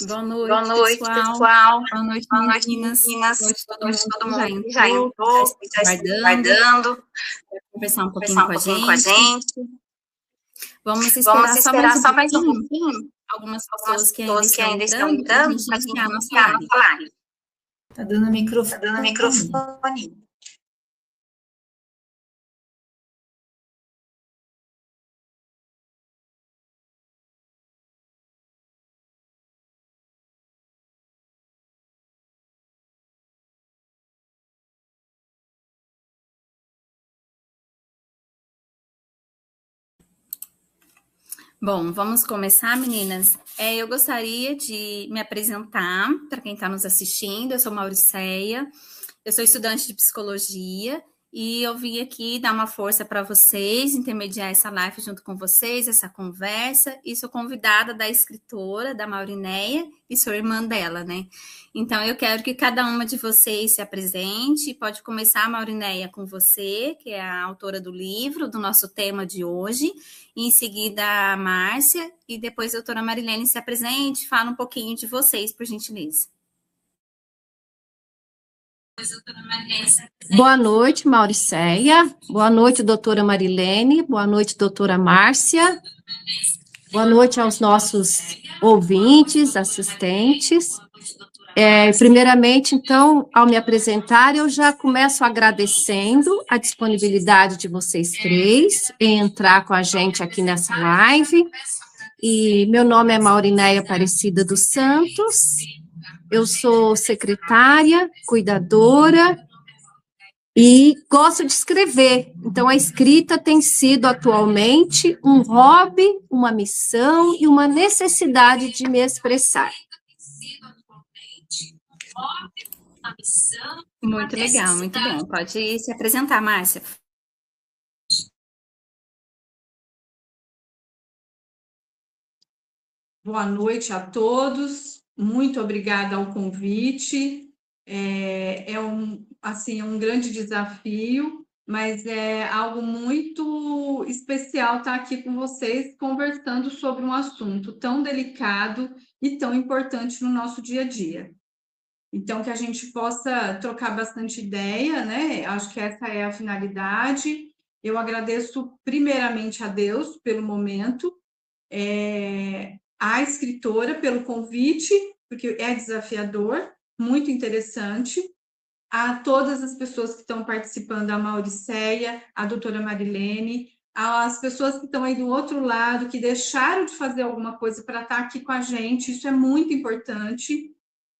Boa noite, pessoal. Boa noite, Boa noite, meninas. meninas. Hoje todo Hoje todo mundo mundo já entrou, já está aguardando, conversar um conversar pouquinho um com a pouquinho com a gente. gente. Vamos Vamos esperar só mais esperar um só mais um pouquinho. pouquinho. Algumas Algumas pessoas que ainda pessoas que estão ainda estão entrando para a entrando gente para a gente iniciar a nossa iniciar a live. nossa live. Tá dando Tá dando microfone. Bom, vamos começar, meninas. Eu gostaria de me apresentar para quem está nos assistindo. Eu sou Mauriceia, eu sou estudante de psicologia e eu vim aqui dar uma força para vocês, intermediar essa live junto com vocês, essa conversa. E sou convidada da escritora, da Maurineia, e sou irmã dela, né? Então, eu quero que cada uma de vocês se apresente. Pode começar, Maurineia, com você, que é a autora do livro, do nosso tema de hoje. E em seguida, a Márcia. E depois a doutora Marilene se apresente, fala um pouquinho de vocês, por gentileza. Boa noite, Mauriceia. Boa noite, doutora Marilene. Boa noite, doutora Márcia. Boa noite aos nossos ouvintes, assistentes. Primeiramente, então, ao me apresentar, eu já começo agradecendo a disponibilidade de vocês três em entrar com a gente aqui nessa live. E meu nome é Maurineia Aparecida dos Santos. Eu sou secretária, cuidadora e gosto de escrever. Então, a escrita tem sido atualmente um hobby, uma missão e uma necessidade de me expressar. Muito legal, muito bom. Pode se apresentar, Márcia. Boa noite a todos. Muito obrigada ao convite. É um grande desafio, mas é algo muito especial estar aqui com vocês conversando sobre um assunto tão delicado e tão importante no nosso dia a dia. Então, que a gente possa trocar bastante ideia, né? Acho que essa é a finalidade. Eu agradeço primeiramente a Deus pelo momento, a escritora pelo convite, porque é desafiador, muito interessante, a todas as pessoas que estão participando, a Mauriceia, a doutora Marilene, as pessoas que estão aí do outro lado, que deixaram de fazer alguma coisa para estar aqui com a gente, isso é muito importante,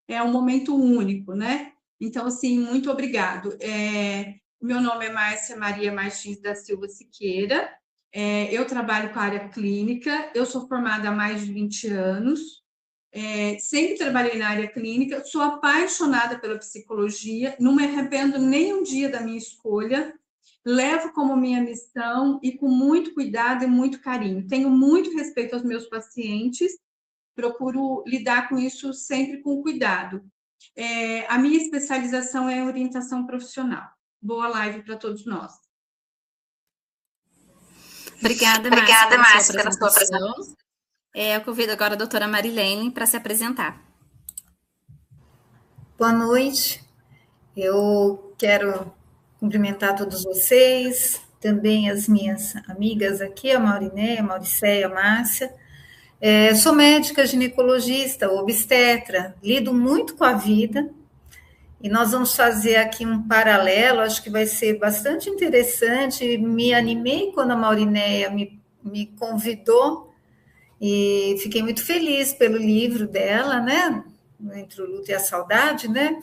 é um momento único, né? Então, assim, muito obrigado. Meu nome é Márcia Maria Martins da Silva Siqueira, eu trabalho com a área clínica, eu sou formada há mais de 20 anos, sempre trabalhei na área clínica, sou apaixonada pela psicologia, não me arrependo nem um dia da minha escolha, levo como minha missão e com muito cuidado e muito carinho. Tenho muito respeito aos meus pacientes, procuro lidar com isso sempre com cuidado. A minha especialização é em orientação profissional. Boa live para todos nós. Obrigada, Márcia, pela sua apresentação. Eu convido agora a doutora Marilene para se apresentar. Boa noite. Eu quero cumprimentar todos vocês, também as minhas amigas aqui, a Maurineia, a Mauriceia, a Márcia. Sou médica ginecologista, obstetra, lido muito com a vida, e nós vamos fazer aqui um paralelo, acho que vai ser bastante interessante. Me animei quando a Maurineia me convidou, e fiquei muito feliz pelo livro dela, né? Entre o luto e a saudade, né?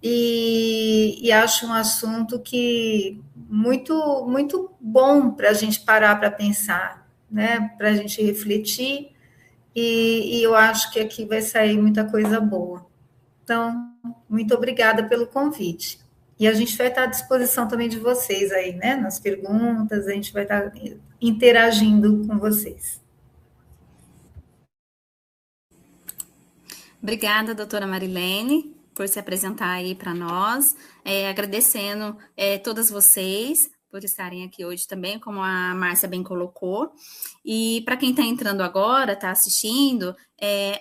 E acho um assunto que muito, muito bom para a gente parar para pensar, né? Para a gente refletir, e eu acho que aqui vai sair muita coisa boa. Então, muito obrigada pelo convite. E a gente vai estar à disposição também de vocês aí, né? Nas perguntas, a gente vai estar interagindo com vocês. Obrigada, doutora Marilene, por se apresentar aí para nós, agradecendo todas vocês por estarem aqui hoje também, como a Márcia bem colocou. E para quem está entrando agora, está assistindo,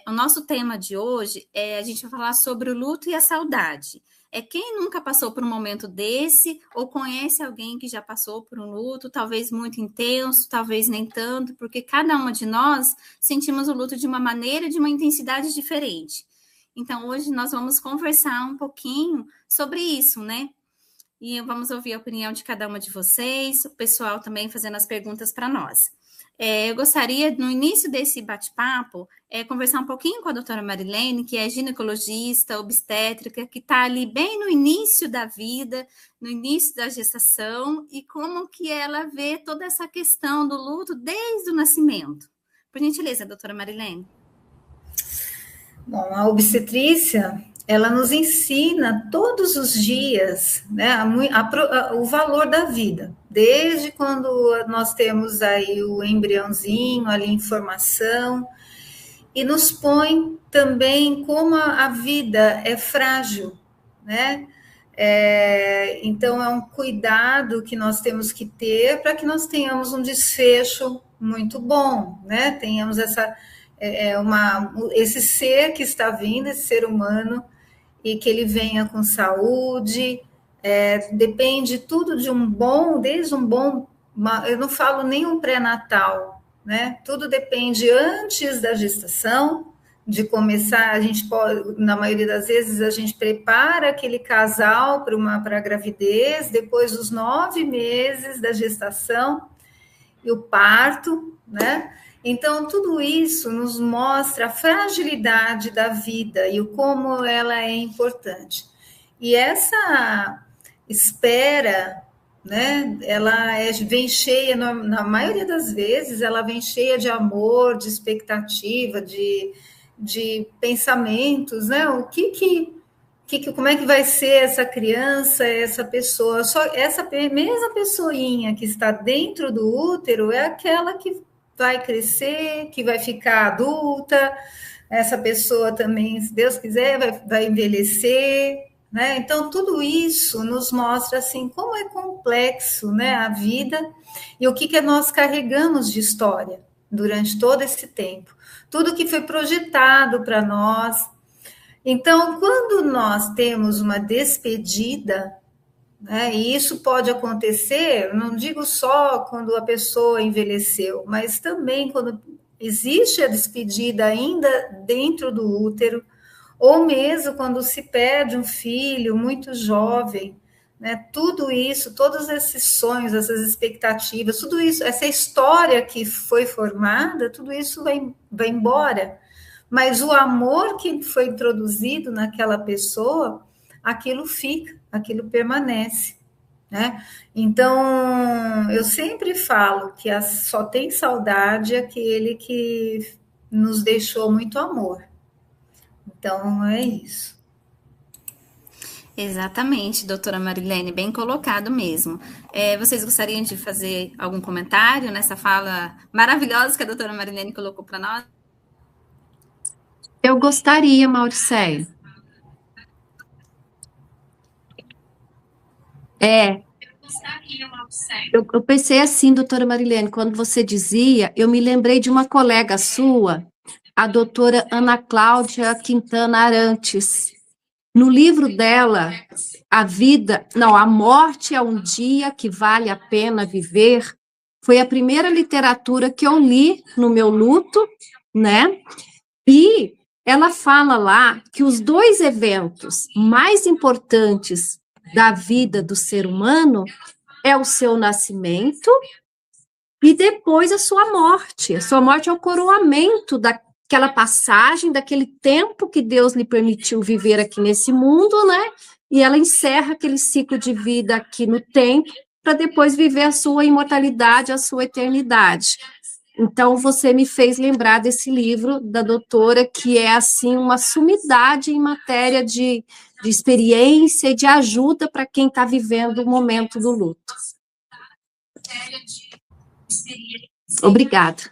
o nosso tema de hoje a gente vai falar sobre o luto e a saudade. Quem nunca passou por um momento desse ou conhece alguém que já passou por um luto, talvez muito intenso, talvez nem tanto, porque cada uma de nós sentimos o luto de uma maneira, de uma intensidade diferente. Então, hoje nós vamos conversar um pouquinho sobre isso, né? E vamos ouvir a opinião de cada uma de vocês, o pessoal também fazendo as perguntas para nós. Eu gostaria, no início desse bate-papo, conversar um pouquinho com a doutora Marilene, que é ginecologista, obstétrica, que está ali bem no início da vida, no início da gestação, e como que ela vê toda essa questão do luto desde o nascimento. Por gentileza, doutora Marilene. Bom, a obstetrícia, ela nos ensina todos os dias, né, o valor da vida, desde quando nós temos aí o embriãozinho ali em formação, e nos põe também como a vida é frágil, né? Então, é um cuidado que nós temos que ter para que nós tenhamos um desfecho muito bom, né? Tenhamos esse ser que está vindo, esse ser humano, e que ele venha com saúde, depende tudo de desde um bom, eu não falo nem um pré-natal, né? Tudo depende antes da gestação, de começar, a gente pode, na maioria das vezes, a gente prepara aquele casal para a gravidez, depois dos 9 meses da gestação, e o parto, né? Então, tudo isso nos mostra a fragilidade da vida e o como ela é importante. E essa espera, né, ela vem cheia, na maioria das vezes, ela vem cheia de amor, de expectativa, de pensamentos, né? Como é que vai ser essa criança, essa pessoa? Só essa mesma pessoinha que está dentro do útero é aquela que vai crescer, que vai ficar adulta, essa pessoa também, se Deus quiser, vai envelhecer, né? Então, tudo isso nos mostra, assim, como é complexo, né, a vida e o que nós carregamos de história durante todo esse tempo. Tudo que foi projetado para nós. Então, quando nós temos uma despedida, né, e isso pode acontecer, não digo só quando a pessoa envelheceu, mas também quando existe a despedida ainda dentro do útero, ou mesmo quando se perde um filho muito jovem, né, tudo isso, todos esses sonhos, essas expectativas, tudo isso, essa história que foi formada, tudo isso vai embora. Mas o amor que foi introduzido naquela pessoa, aquilo fica, aquilo permanece, né? Então, eu sempre falo que só tem saudade aquele que nos deixou muito amor. Então, é isso. Exatamente, doutora Marilene, bem colocado mesmo. Vocês gostariam de fazer algum comentário nessa fala maravilhosa que a doutora Marilene colocou para nós? Eu gostaria, Mauricéia. Eu pensei assim, doutora Marilene, quando você dizia, eu me lembrei de uma colega sua, a doutora Ana Cláudia Quintana Arantes. No livro dela, A Morte é um Dia que Vale a Pena Viver, foi a primeira literatura que eu li no meu luto, né? E ela fala lá que os 2 eventos mais importantes da vida do ser humano é o seu nascimento e depois a sua morte. A sua morte é o coroamento daquela passagem, daquele tempo que Deus lhe permitiu viver aqui nesse mundo, né? E ela encerra aquele ciclo de vida aqui no tempo para depois viver a sua imortalidade, a sua eternidade. Então, você me fez lembrar desse livro da doutora, que é, assim, uma sumidade em matéria de experiência e de ajuda para quem está vivendo o momento do luto. Obrigada.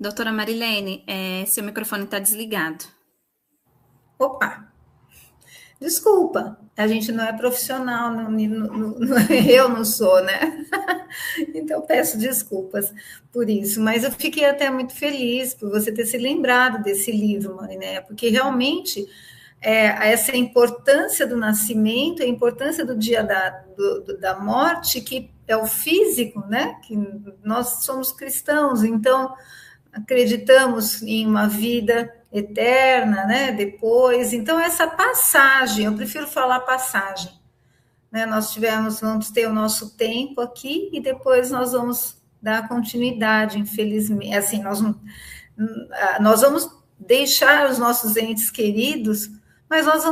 Doutora Marilene, seu microfone está desligado. Opa! Desculpa, a gente não é profissional, eu não sou, né? Então, peço desculpas por isso, mas eu fiquei até muito feliz por você ter se lembrado desse livro, Mariné, porque realmente essa importância do nascimento, a importância do dia da morte, que é o físico, né? Que nós somos cristãos, então acreditamos em uma vida eterna, né? Depois, então essa passagem, eu prefiro falar passagem, né? Vamos ter o nosso tempo aqui e depois nós vamos dar continuidade, infelizmente, assim, nós vamos deixar os nossos entes queridos, mas nós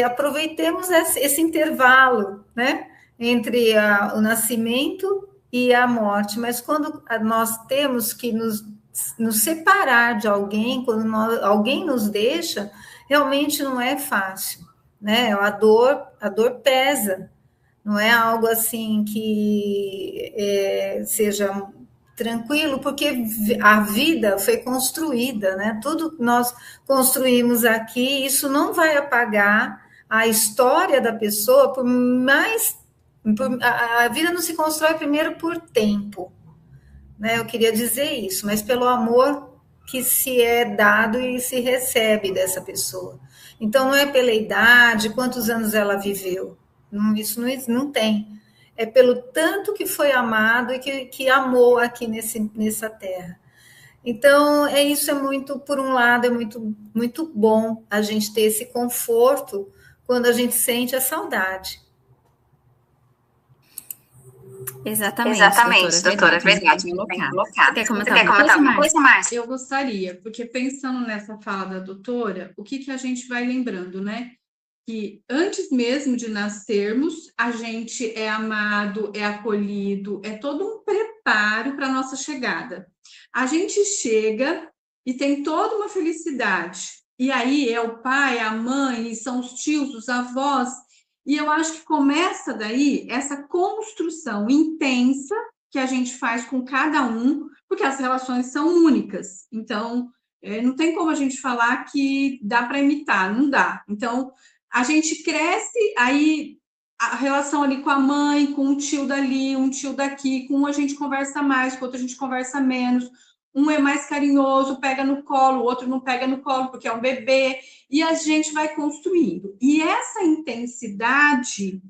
aproveitemos esse intervalo, né? Entre o nascimento e a morte, mas quando nós temos que nos separar de alguém, quando alguém nos deixa, realmente não é fácil, né? A dor pesa, não é algo assim que seja tranquilo, porque a vida foi construída, né? Tudo que nós construímos aqui, isso não vai apagar a história da pessoa, a vida não se constrói primeiro por tempo, né? Eu queria dizer isso, mas pelo amor que se é dado e se recebe dessa pessoa. Então, não é pela idade, quantos anos ela viveu. Isso não tem. É pelo tanto que foi amado e que amou aqui nessa terra. Então, isso é muito, por um lado, é muito, muito bom a gente ter esse conforto quando a gente sente a saudade. Exatamente, doutora, é verdade. Você quer comentar alguma coisa, Márcia? Eu gostaria, porque pensando nessa fala da doutora, o que a gente vai lembrando, né? Que antes mesmo de nascermos, a gente é amado, é acolhido, é todo um preparo para a nossa chegada. A gente chega e tem toda uma felicidade. E aí é o pai, a mãe, são os tios, os avós. E eu acho que começa daí essa construção intensa que a gente faz com cada um, porque as relações são únicas. Então, não tem como a gente falar que dá para imitar, não dá. Então, a gente cresce, aí a relação ali com a mãe, com um tio dali, um tio daqui, com um a gente conversa mais, com outro a gente conversa menos, um é mais carinhoso, pega no colo, o outro não pega no colo porque é um bebê, e a gente vai construindo. E essa intensidade,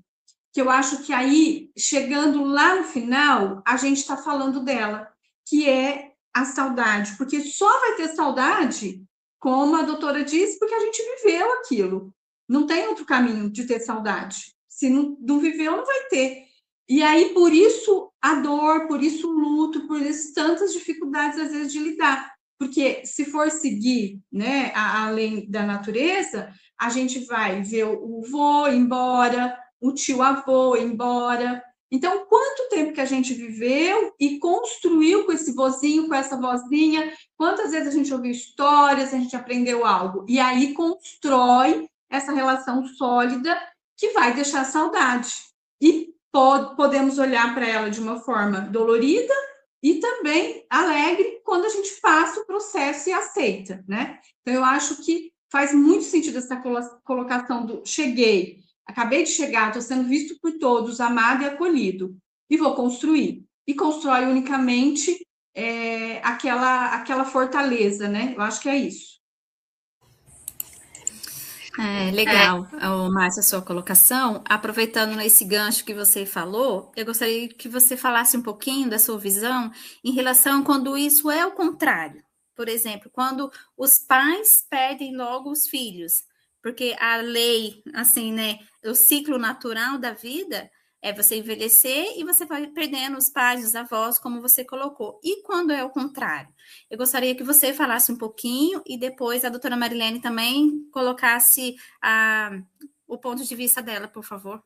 que eu acho que aí, chegando lá no final, a gente está falando dela, que é a saudade, porque só vai ter saudade, como a doutora disse, porque a gente viveu aquilo. Não tem outro caminho de ter saudade. Se não viveu, não vai ter. E aí, por isso, a dor, por isso o luto, por isso tantas dificuldades, às vezes, de lidar. Porque se for seguir, né, a lei da natureza, a gente vai ver o vô embora, o tio-avô embora. Então, quanto tempo que a gente viveu e construiu com esse vozinho, com essa vozinha, quantas vezes a gente ouviu histórias, a gente aprendeu algo. E aí constrói essa relação sólida que vai deixar saudade. E podemos olhar para ela de uma forma dolorida e também alegre quando a gente passa o processo e aceita, né? Então, eu acho que faz muito sentido essa colocação do cheguei, acabei de chegar, estou sendo visto por todos, amado e acolhido, e vou construir. E constrói unicamente aquela fortaleza, né? Eu acho que é isso. Legal, Márcia, a sua colocação. Aproveitando esse gancho que você falou, eu gostaria que você falasse um pouquinho da sua visão em relação a quando isso é o contrário. Por exemplo, quando os pais perdem logo os filhos, porque a lei, assim, né, o ciclo natural da vida é você envelhecer e você vai perdendo os pais, os avós, como você colocou. E quando é o contrário? Eu gostaria que você falasse um pouquinho e depois a doutora Marilene também colocasse o ponto de vista dela, por favor.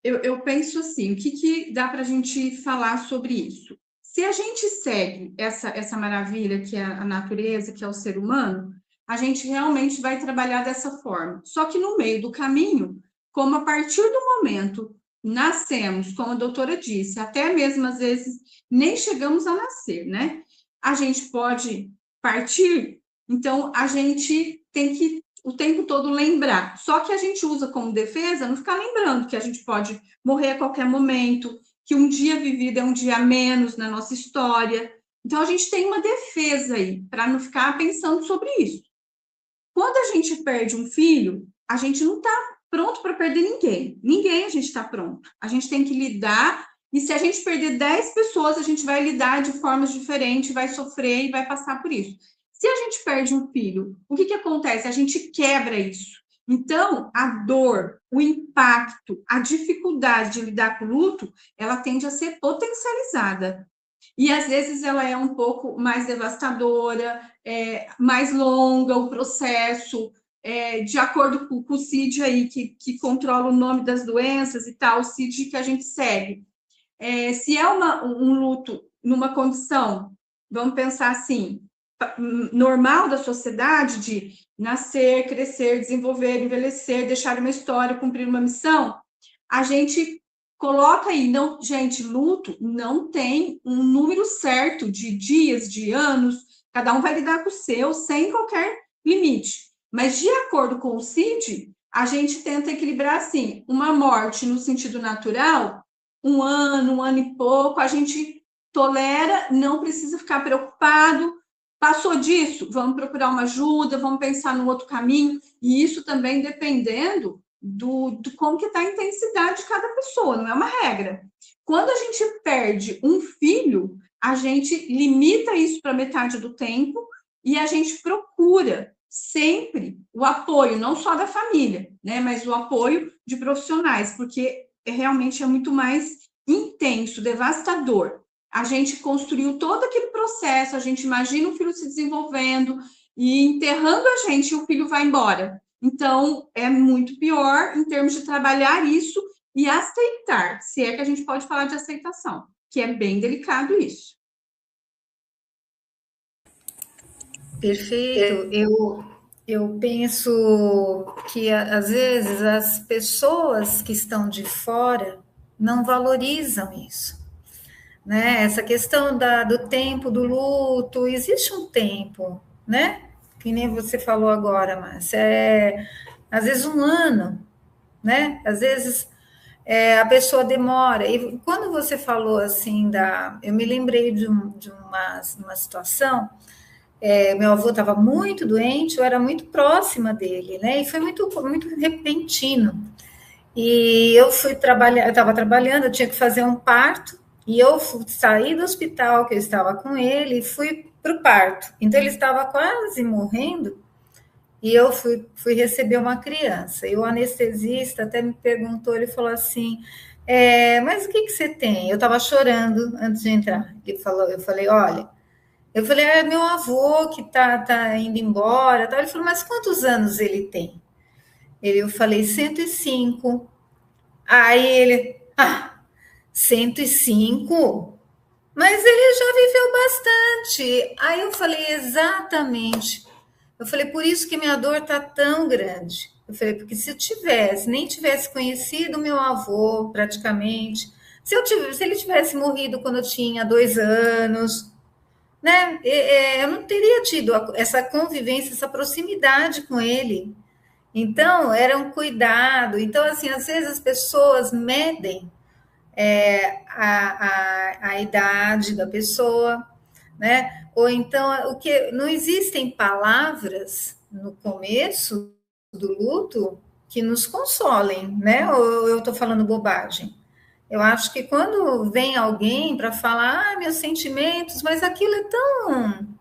Eu penso assim, o que dá para a gente falar sobre isso? Se a gente segue essa maravilha que é a natureza, que é o ser humano, a gente realmente vai trabalhar dessa forma. Só que no meio do caminho, como a partir do momento nascemos, como a doutora disse, até mesmo às vezes nem chegamos a nascer, né? A gente pode partir, então a gente tem que o tempo todo lembrar. Só que a gente usa como defesa não ficar lembrando que a gente pode morrer a qualquer momento, que um dia vivido é um dia a menos na nossa história. Então a gente tem uma defesa aí para não ficar pensando sobre isso. Quando a gente perde um filho, a gente não está pronto para perder ninguém. Ninguém a gente está pronto. A gente tem que lidar, e se a gente perder 10 pessoas, a gente vai lidar de formas diferentes, vai sofrer e vai passar por isso. Se a gente perde um filho, o que acontece? A gente quebra isso. Então, a dor, o impacto, a dificuldade de lidar com o luto, ela tende a ser potencializada. E às vezes ela é um pouco mais devastadora, mais longa o processo, de acordo com o CID aí, que controla o nome das doenças e tal, o CID que a gente segue. Se é um luto numa condição, vamos pensar assim, normal da sociedade, de nascer, crescer, desenvolver, envelhecer, deixar uma história, cumprir uma missão, a gente coloca aí, não, gente, luto não tem um número certo de dias, de anos, cada um vai lidar com o seu sem qualquer limite. Mas, de acordo com o CID, a gente tenta equilibrar assim, uma morte no sentido natural, um ano e pouco, a gente tolera, não precisa ficar preocupado. Passou disso, vamos procurar uma ajuda, vamos pensar num outro caminho, e isso também dependendo do como que está a intensidade de cada pessoa, não é uma regra. Quando a gente perde um filho, a gente limita isso para metade do tempo e a gente procura sempre o apoio, não só da família, né, mas o apoio de profissionais, porque realmente é muito mais intenso, devastador. A gente construiu todo aquele processo, a gente imagina o filho se desenvolvendo e enterrando a gente e o filho vai embora. Então, é muito pior em termos de trabalhar isso e aceitar, se é que a gente pode falar de aceitação, que é bem delicado isso. Perfeito. Eu penso que, às vezes, as pessoas que estão de fora não valorizam isso, né? Essa questão do tempo do luto, existe um tempo, né? Que nem você falou agora, Márcia, às vezes um ano, né? Às vezes a pessoa demora. E quando você falou assim, eu me lembrei de uma situação. Meu avô estava muito doente, eu era muito próxima dele, né? E foi muito, muito repentino. E eu fui trabalhar, eu estava trabalhando, eu tinha que fazer um parto, e eu saí do hospital que eu estava com ele e fui para o parto. Então ele estava quase morrendo, e eu fui receber uma criança. E o anestesista até me perguntou, ele falou assim, mas o que você tem? Eu estava chorando antes de entrar. Eu falei, olha, é meu avô que tá indo embora. Tá? Ele falou, mas quantos anos ele tem? Eu falei, 105. Aí ele, 105? Mas ele já viveu bastante. Aí eu falei, exatamente. Eu falei, por isso que minha dor tá tão grande. Eu falei, porque se eu nem tivesse conhecido meu avô praticamente, se ele tivesse morrido quando eu tinha 2 anos, né? Eu não teria tido essa convivência, essa proximidade com ele. Então, era um cuidado. Então, assim, às vezes as pessoas medem a idade da pessoa, né? Ou então, não existem palavras no começo do luto que nos consolem, né? Ou eu estou falando bobagem? Eu acho que quando vem alguém para falar, meus sentimentos, mas aquilo é tão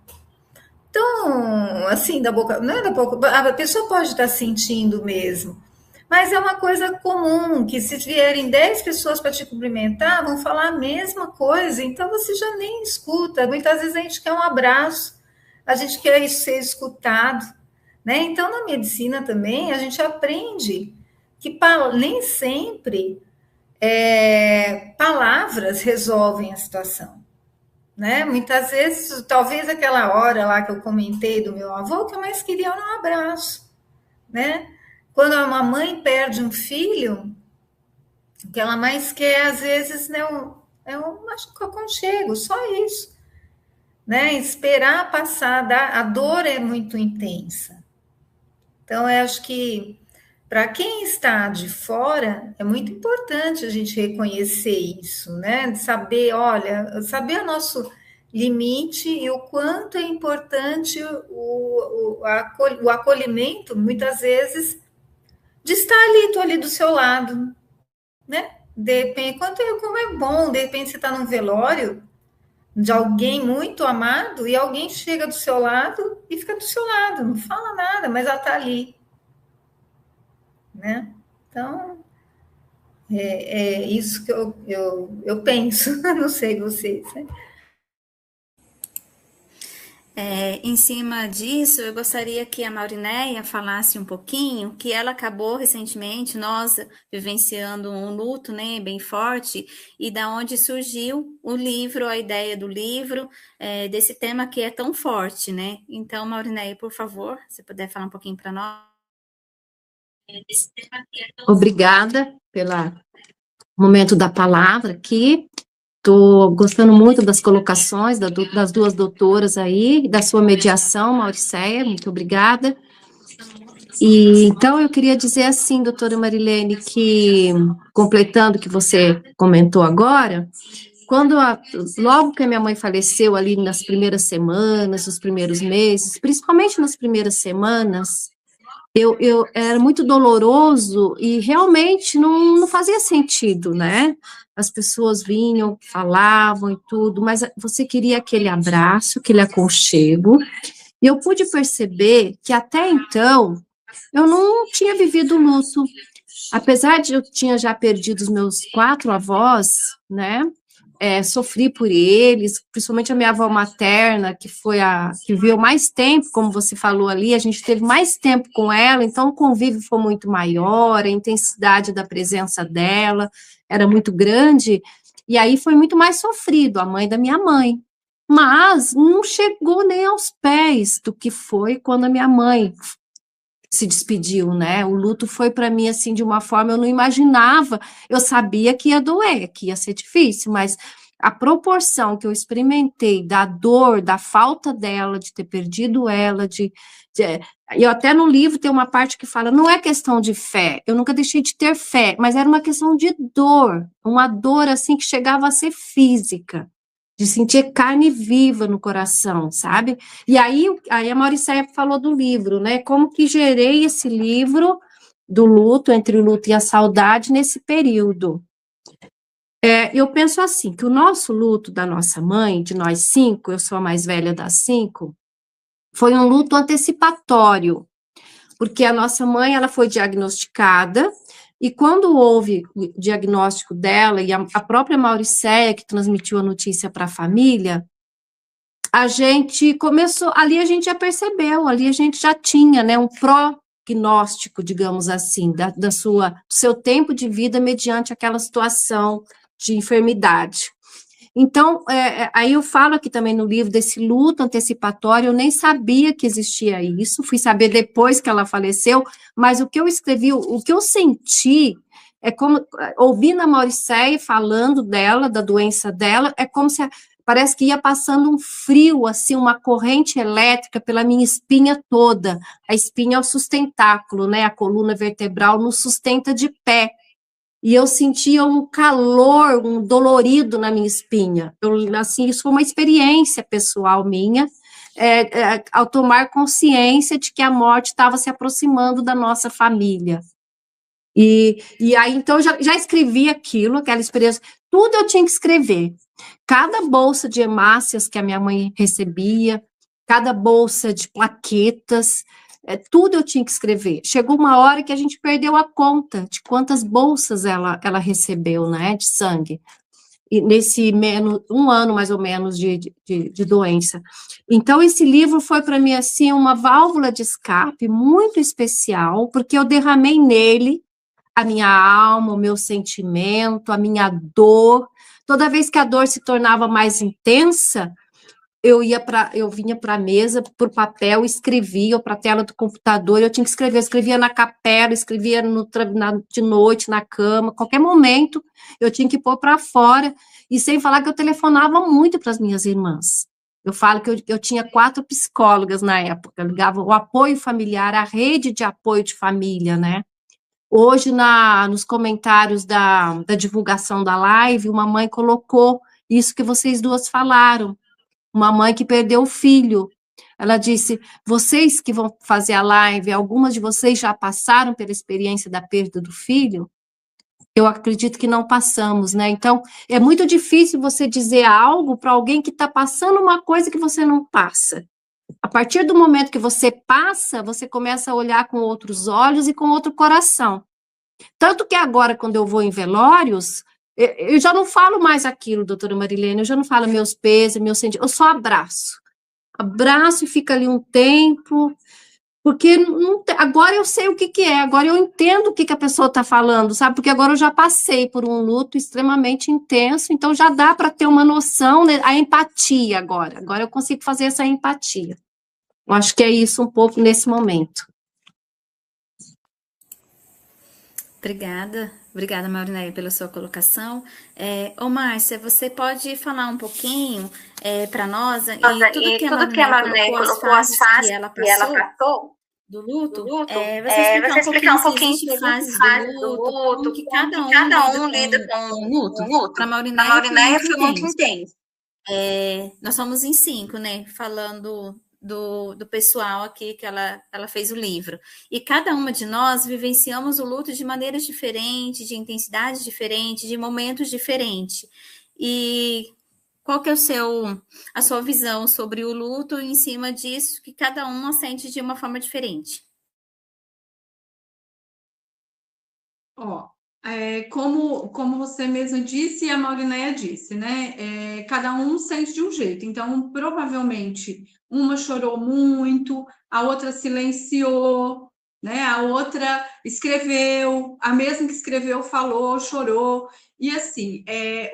assim, da boca, não é da boca, a pessoa pode estar sentindo mesmo, mas é uma coisa comum, que se vierem 10 pessoas para te cumprimentar, vão falar a mesma coisa, então você já nem escuta. Muitas vezes a gente quer um abraço, a gente quer ser escutado, né? Então, na medicina também, a gente aprende que nem sempre palavras resolvem a situação, né? Muitas vezes, talvez aquela hora lá que eu comentei do meu avô, o que eu mais queria era um abraço, né? Quando uma mãe perde um filho, O que ela mais quer, às vezes, né, é um aconchego, só isso. Né? Esperar passar, a dor é muito intensa. Então, eu acho que para quem está de fora, é muito importante a gente reconhecer isso, né? Saber, olha, saber o nosso limite e o quanto é importante o acolhimento, muitas vezes, de estar ali, tô ali do seu lado, né? De repente, como é bom, de repente você está num velório de alguém muito amado e alguém chega do seu lado e fica do seu lado, não fala nada, mas ela está ali, né? Então, é isso que eu penso, não sei vocês, né? Em cima disso, eu gostaria que a Maurinéia falasse um pouquinho que ela acabou recentemente, nós vivenciando um luto, né, bem forte, e da onde surgiu o livro, a ideia do livro, desse tema que é tão forte, né? Então, Maurinéia, por favor, se puder falar um pouquinho para nós. Obrigada pelo momento da palavra aqui. Estou gostando muito das colocações das duas doutoras aí, da sua mediação, Mauricéia, muito obrigada. E então eu queria dizer assim, doutora Marilene, que, completando o que você comentou agora, logo que a minha mãe faleceu ali nas primeiras semanas, nos primeiros meses, principalmente nas primeiras semanas, era muito doloroso e realmente não fazia sentido, né? As pessoas vinham, falavam e tudo, mas você queria aquele abraço, aquele aconchego, e eu pude perceber que até então eu não tinha vivido luto, apesar de eu tinha já perdido os meus 4 avós, né? Sofri por eles, principalmente a minha avó materna, que foi que viveu mais tempo, como você falou ali, a gente teve mais tempo com ela, então o convívio foi muito maior, a intensidade da presença dela era muito grande, e aí foi muito mais sofrido, a mãe da minha mãe. Mas não chegou nem aos pés do que foi quando a minha mãe se despediu, né? O luto foi para mim assim de uma forma eu não imaginava. Eu sabia que ia doer, que ia ser difícil, mas a proporção que eu experimentei da dor, da falta dela, de ter perdido ela, eu até no livro tem uma parte que fala, não é questão de fé, eu nunca deixei de ter fé, mas era uma questão de dor, uma dor assim que chegava a ser física, de sentir carne viva no coração, sabe? E aí a Mauricéia falou do livro, né? Como que gerei esse livro do luto, entre o luto e a saudade, nesse período. Eu penso assim, que o nosso luto da nossa mãe, de nós 5, eu sou a mais velha das 5, foi um luto antecipatório, porque a nossa mãe, ela foi diagnosticada, e quando houve o diagnóstico dela, e a própria Mauricéia, que transmitiu a notícia para a família, a gente começou, ali a gente já percebeu, ali a gente já tinha, né, um prognóstico, digamos assim, do seu tempo de vida mediante aquela situação de enfermidade. Então, aí eu falo aqui também no livro desse luto antecipatório, eu nem sabia que existia isso, fui saber depois que ela faleceu, mas o que eu escrevi, o que eu senti, é como, ouvindo a Mauricéia falando dela, da doença dela, é como se, parece que ia passando um frio, assim, uma corrente elétrica pela minha espinha toda, a espinha é o sustentáculo, né, a coluna vertebral nos sustenta de pé, e eu sentia um calor, um dolorido na minha espinha. Assim, isso foi uma experiência pessoal minha, ao tomar consciência de que a morte estava se aproximando da nossa família. E aí, então, eu já escrevi aquilo, aquela experiência, tudo eu tinha que escrever. Cada bolsa de hemácias que a minha mãe recebia, cada bolsa de plaquetas, tudo eu tinha que escrever. Chegou uma hora que a gente perdeu a conta de quantas bolsas ela recebeu, né, de sangue, e nesse um ano mais ou menos de doença. Então, esse livro foi para mim, assim, uma válvula de escape muito especial, porque eu derramei nele a minha alma, o meu sentimento, a minha dor. Toda vez que a dor se tornava mais intensa, eu vinha para a mesa, por papel, escrevia, ou para a tela do computador, eu tinha que escrever, eu escrevia na capela, escrevia de noite, na cama, qualquer momento, eu tinha que pôr para fora, e sem falar que eu telefonava muito para as minhas irmãs. Eu falo que eu tinha 4 psicólogas na época, eu ligava o apoio familiar, a rede de apoio de família, né? Hoje, nos comentários da divulgação da live, uma mãe colocou isso que vocês duas falaram, uma mãe que perdeu o filho. Ela disse, vocês que vão fazer a live, algumas de vocês já passaram pela experiência da perda do filho? Eu acredito que não passamos, né? Então, é muito difícil você dizer algo para alguém que está passando uma coisa que você não passa. A partir do momento que você passa, você começa a olhar com outros olhos e com outro coração. Tanto que agora, quando eu vou em velórios, eu já não falo mais aquilo, doutora Marilene, eu já não falo meus pesos, meus sentimentos, eu só abraço. Abraço e fica ali um tempo, porque agora eu sei o que é, agora eu entendo o que a pessoa está falando, sabe? Porque agora eu já passei por um luto extremamente intenso, então já dá para ter uma noção, né? A empatia agora eu consigo fazer essa empatia. Eu acho que é isso um pouco nesse momento. Obrigada, Maurinéia, pela sua colocação. Márcia, você pode falar um pouquinho para nós, e tudo que a Maurinéia colocou, as fases que ela passou do luto, você explicar um pouquinho se existe fases do luto, como que cada um lida com o luto. Para a Maurinéia foi muito intenso. Nós somos em 5, né, falando do pessoal aqui que ela fez o livro. E cada uma de nós vivenciamos o luto de maneiras diferentes, de intensidades diferentes, de momentos diferentes. E qual que é a sua visão sobre o luto em cima disso, que cada uma sente de uma forma diferente? Como você mesma disse e a Maurinéia disse, né? Cada um sente de um jeito. Então, provavelmente, uma chorou muito, a outra silenciou, né? A outra escreveu, a mesma que escreveu falou, chorou. E assim,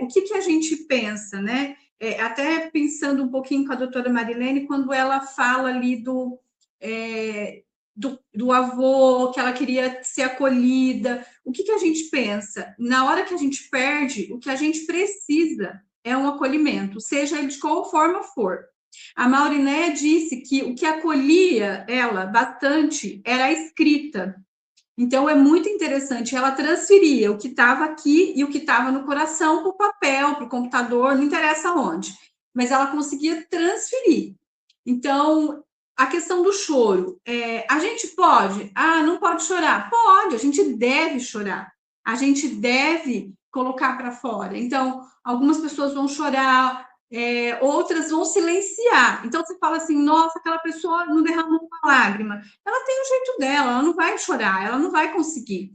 o que a gente pensa, né? Até pensando um pouquinho com a doutora Marilene, quando ela fala ali do avô, que ela queria ser acolhida. O que a gente pensa? Na hora que a gente perde, o que a gente precisa é um acolhimento, seja ele de qual forma for. A Maurinéia disse que o que acolhia ela bastante era a escrita. Então, é muito interessante. Ela transferia o que estava aqui e o que estava no coração para o papel, para o computador, não interessa onde. Mas ela conseguia transferir. Então, a questão do choro, a gente pode? Não pode chorar? Pode, a gente deve chorar. A gente deve colocar para fora. Então, algumas pessoas vão chorar, outras vão silenciar. Então, você fala assim, nossa, aquela pessoa não derramou uma lágrima. Ela tem o jeito dela, ela não vai chorar, ela não vai conseguir.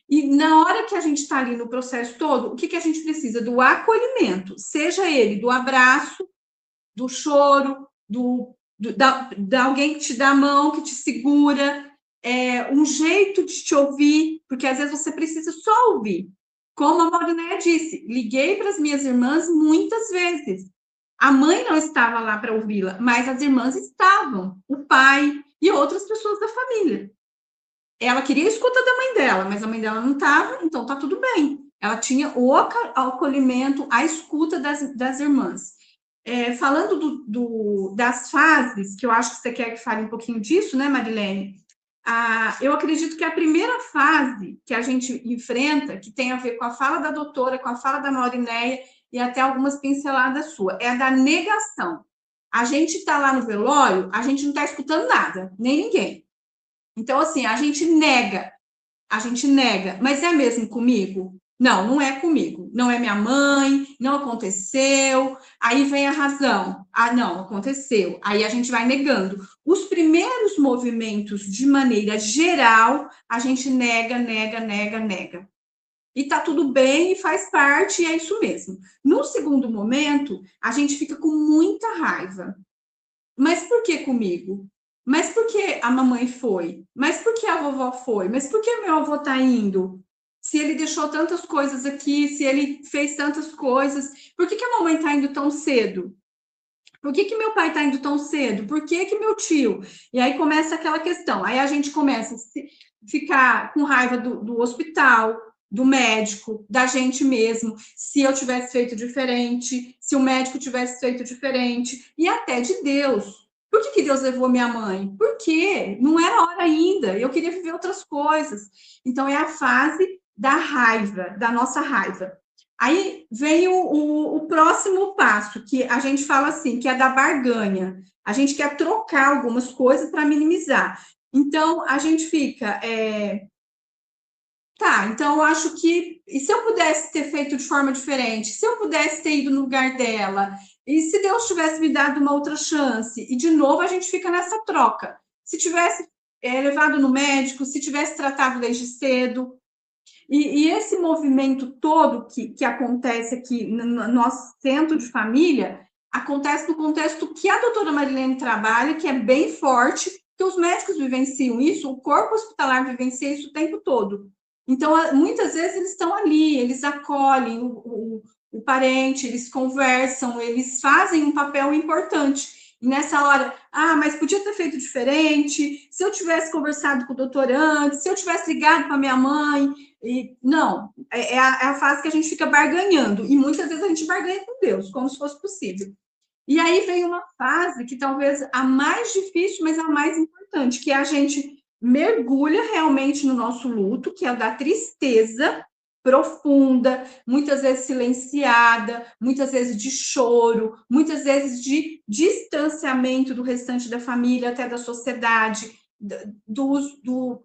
E na hora que a gente está ali no processo todo, o que a gente precisa? Do acolhimento, seja ele do abraço, do choro, da alguém que te dá a mão, que te segura, um jeito de te ouvir, porque às vezes você precisa só ouvir. Como a Maurinéia disse, liguei para as minhas irmãs muitas vezes. A mãe não estava lá para ouvi-la, mas as irmãs estavam, o pai e outras pessoas da família. Ela queria a escuta da mãe dela, mas a mãe dela não estava, então tá tudo bem. Ela tinha o acolhimento, a escuta das irmãs. Falando das fases, que eu acho que você quer que fale um pouquinho disso, né, Marilene? Eu acredito que a primeira fase que a gente enfrenta, que tem a ver com a fala da doutora, com a fala da Maurinéia e até algumas pinceladas suas, é a da negação. A gente está lá no velório, a gente não está escutando nada, nem ninguém. Então, assim, a gente nega, mas é mesmo comigo? Não, não é comigo, não é minha mãe, não aconteceu, aí vem a razão, não, aconteceu, aí a gente vai negando. Os primeiros movimentos, de maneira geral, a gente nega. E tá tudo bem, e faz parte, e é isso mesmo. No segundo momento, a gente fica com muita raiva. Mas por que comigo? Mas por que a mamãe foi? Mas por que a vovó foi? Mas por que meu avô tá indo? Se ele deixou tantas coisas aqui, se ele fez tantas coisas, por que a mamãe está indo tão cedo? Por que meu pai está indo tão cedo? Por que meu tio? E aí começa aquela questão. Aí a gente começa a ficar com raiva do hospital, do médico, da gente mesmo, se eu tivesse feito diferente, se o médico tivesse feito diferente, e até de Deus. Por que Deus levou minha mãe? Porque não era hora ainda, eu queria viver outras coisas. Então, é a fase da raiva, da nossa raiva. Aí vem o próximo passo, que a gente fala assim, que é da barganha. A gente quer trocar algumas coisas para minimizar. Então, a gente fica... Tá, então eu acho que... E se eu pudesse ter feito de forma diferente? Se eu pudesse ter ido no lugar dela? E se Deus tivesse me dado uma outra chance? E, de novo, a gente fica nessa troca. Se tivesse levado no médico, se tivesse tratado desde cedo... E esse movimento todo que acontece aqui no nosso centro de família, acontece no contexto que a doutora Marilene trabalha, que é bem forte, que os médicos vivenciam isso, o corpo hospitalar vivencia isso o tempo todo. Então, muitas vezes eles estão ali, eles acolhem o parente, eles conversam, eles fazem um papel importante. E nessa hora, mas podia ter feito diferente, se eu tivesse conversado com o doutor antes, se eu tivesse ligado para minha mãe... Não, é a fase que a gente fica barganhando, e muitas vezes a gente barganha com Deus, como se fosse possível. E aí vem uma fase que talvez a mais difícil, mas a mais importante, que é a gente mergulha realmente no nosso luto, que é a da tristeza profunda, muitas vezes silenciada, muitas vezes de choro, muitas vezes de distanciamento do restante da família, até da sociedade,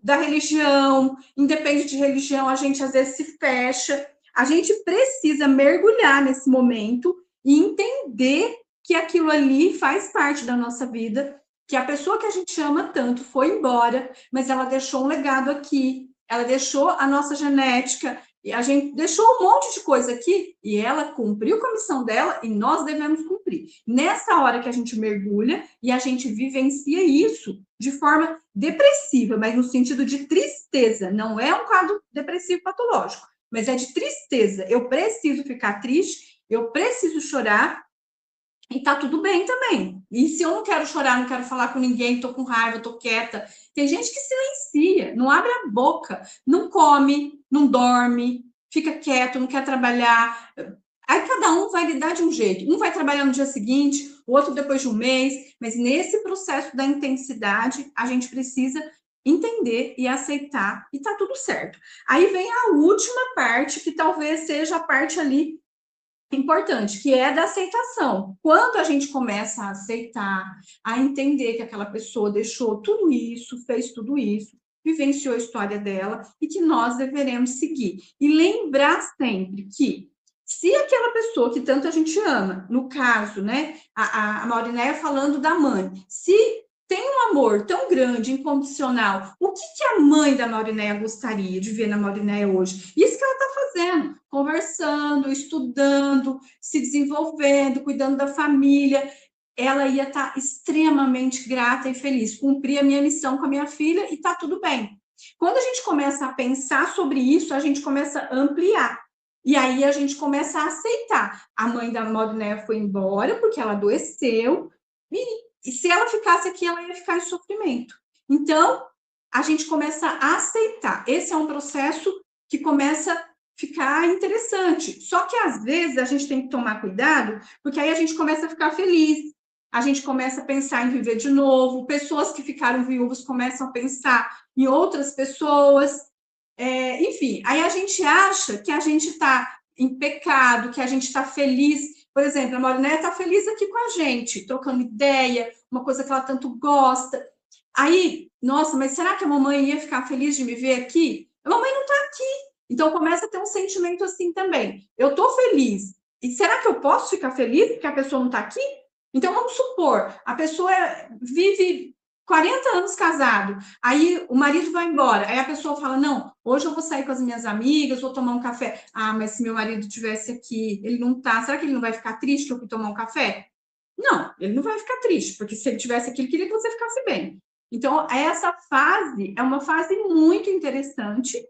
da religião. Independente de religião, a gente às vezes se fecha. A gente precisa mergulhar nesse momento e entender que aquilo ali faz parte da nossa vida, que a pessoa que a gente ama tanto foi embora, mas ela deixou um legado aqui, ela deixou a nossa genética, e a gente deixou um monte de coisa aqui, e ela cumpriu com a missão dela, e nós devemos cumprir. Nessa hora que a gente mergulha, e a gente vivencia isso de forma depressiva, mas no sentido de tristeza, não é um quadro depressivo patológico, mas é de tristeza. Eu preciso ficar triste, eu preciso chorar, e tá tudo bem também. E se eu não quero chorar, não quero falar com ninguém, tô com raiva, tô quieta. Tem gente que silencia, não abre a boca, não come, não dorme, fica quieto, não quer trabalhar. Aí cada um vai lidar de um jeito. Um vai trabalhar no dia seguinte, o outro depois de um mês. Mas nesse processo da intensidade, a gente precisa entender e aceitar, e tá tudo certo. Aí vem a última parte, que talvez seja a parte ali importante, que é da aceitação. Quando a gente começa a aceitar, a entender que aquela pessoa deixou tudo isso, fez tudo isso, vivenciou a história dela e que nós deveremos seguir. E lembrar sempre que se aquela pessoa que tanto a gente ama, no caso, né, a Maurinéia falando da mãe, se tem um amor tão grande, incondicional, o que a mãe da Maurinéia gostaria de ver na Maurinéia hoje? Isso que ela está fazendo, conversando, estudando, se desenvolvendo, cuidando da família. Ela ia estar extremamente grata e feliz, cumprir a minha missão com a minha filha e está tudo bem. Quando a gente começa a pensar sobre isso, a gente começa a ampliar. E aí a gente começa a aceitar. A mãe da Maurinéia foi embora porque ela adoeceu, e se ela ficasse aqui, ela ia ficar em sofrimento. Então, a gente começa a aceitar. Esse é um processo que começa a ficar interessante. Só que, às vezes, a gente tem que tomar cuidado, porque aí a gente começa a ficar feliz, a gente começa a pensar em viver de novo, pessoas que ficaram viúvas começam a pensar em outras pessoas. Enfim, aí a gente acha que a gente está em pecado, que a gente está feliz. Por exemplo, a Maurinéia está feliz aqui com a gente, trocando ideia, uma coisa que ela tanto gosta. Aí, nossa, mas será que a mamãe ia ficar feliz de me ver aqui? A mamãe não está aqui. Então, começa a ter um sentimento assim também. Eu estou feliz. E será que eu posso ficar feliz porque a pessoa não está aqui? Então, vamos supor, a pessoa vive 40 anos casado, aí o marido vai embora, aí a pessoa fala, não, hoje eu vou sair com as minhas amigas, vou tomar um café. Mas se meu marido estivesse aqui, ele não tá, será que ele não vai ficar triste que eu fui tomar um café? Não, ele não vai ficar triste, porque se ele estivesse aqui, ele queria que você ficasse bem. Então, essa fase é uma fase muito interessante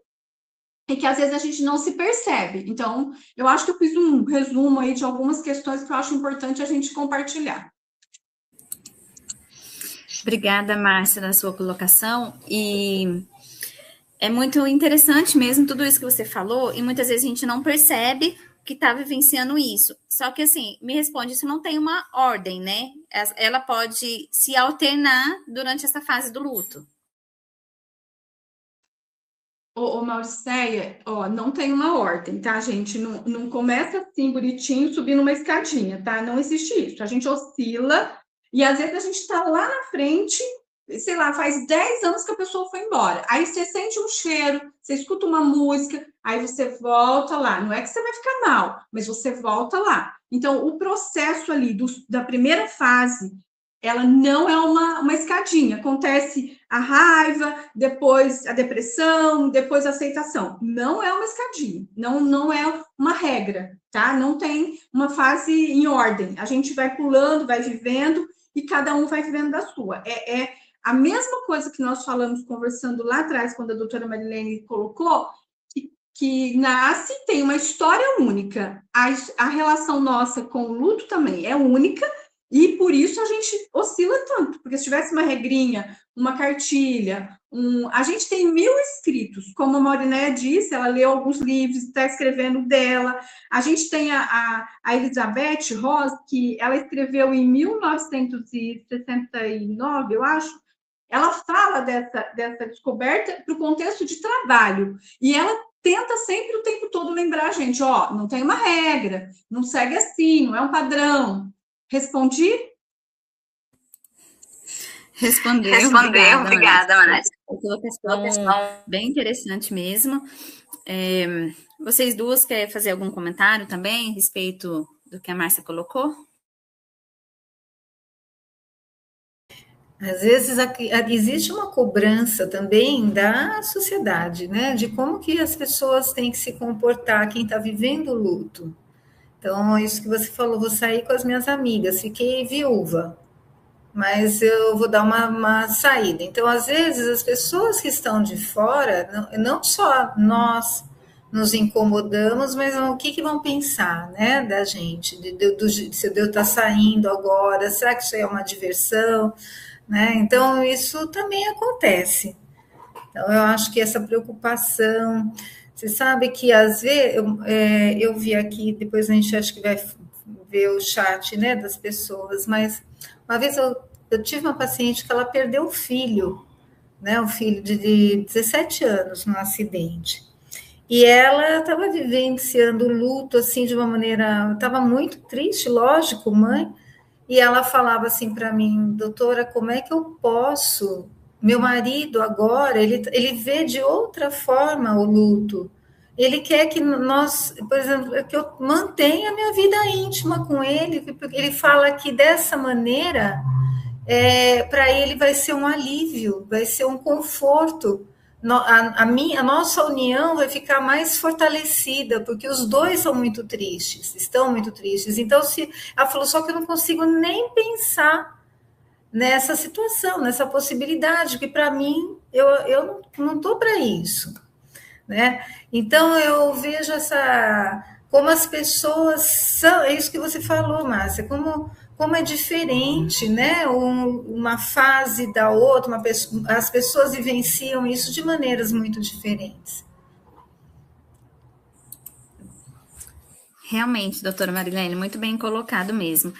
e que às vezes a gente não se percebe. Então, eu acho que eu fiz um resumo aí de algumas questões que eu acho importante a gente compartilhar. Obrigada, Márcia, da sua colocação. E é muito interessante mesmo tudo isso que você falou, e muitas vezes a gente não percebe que está vivenciando isso. Só que, assim, me responde, isso não tem uma ordem, né? Ela pode se alternar durante essa fase do luto. Ô, Mauricéia, ó, não tem uma ordem, tá, gente? Não começa assim, bonitinho, subindo uma escadinha, tá? Não existe isso. A gente oscila e às vezes a gente tá lá na frente, sei lá, faz 10 anos que a pessoa foi embora. Aí você sente um cheiro, você escuta uma música, aí você volta lá. Não é que você vai ficar mal, mas você volta lá. Então, o processo ali da primeira fase, ela não é uma escadinha. Acontece a raiva, depois a depressão, depois a aceitação. Não é uma escadinha, não é uma regra, tá? Não tem uma fase em ordem. A gente vai pulando, vai vivendo e cada um vai vivendo da sua. É a mesma coisa que nós falamos conversando lá atrás, quando a doutora Marilene colocou, que nasce, tem uma história única. A relação nossa com o luto também é única, e por isso a gente oscila tanto, porque se tivesse uma regrinha, uma cartilha, a gente tem 1000 escritos, como a Maurinéia disse, ela leu alguns livros, está escrevendo dela. A gente tem a Elizabeth Ross, que ela escreveu em 1969, eu acho. Ela fala dessa descoberta para o contexto de trabalho, e ela tenta sempre o tempo todo lembrar a gente, ó, não tem uma regra, não segue assim, não é um padrão. Respondi? Respondeu, obrigada, Márcia. Uma questão bem interessante mesmo. Vocês duas querem fazer algum comentário também a respeito do que a Márcia colocou? Às vezes existe uma cobrança também da sociedade, né? De como que as pessoas têm que se comportar, quem está vivendo o luto. Então, isso que você falou, vou sair com as minhas amigas, fiquei viúva, mas eu vou dar uma saída. Então, às vezes, as pessoas que estão de fora, não só nós nos incomodamos, mas o que vão pensar, né, da gente? Se eu estar saindo agora, será que isso é uma diversão? Né? Então, isso também acontece. Então, eu acho que essa preocupação... Você sabe que, às vezes, eu vi aqui, depois a gente acho que vai ver o chat, né, das pessoas, mas uma vez eu tive uma paciente que ela perdeu o filho, né, um filho de 17 anos num acidente. E ela estava vivenciando o luto, assim, de uma maneira... Estava muito triste, lógico, mãe. E ela falava assim para mim, doutora, como é que eu posso... Meu marido agora, ele vê de outra forma o luto. Ele quer que nós, por exemplo, que eu mantenha a minha vida íntima com ele, porque ele fala que dessa maneira, para ele vai ser um alívio, vai ser um conforto. A nossa união vai ficar mais fortalecida, porque os dois são muito tristes, estão muito tristes. Então, ela falou, só que eu não consigo nem pensar nessa situação, nessa possibilidade, que para mim, eu não estou para isso, né? Então, eu vejo como as pessoas são, é isso que você falou, Márcia, como é diferente, né? Uma fase da outra, as pessoas vivenciam isso de maneiras muito diferentes. Realmente, doutora Marilene, muito bem colocado mesmo.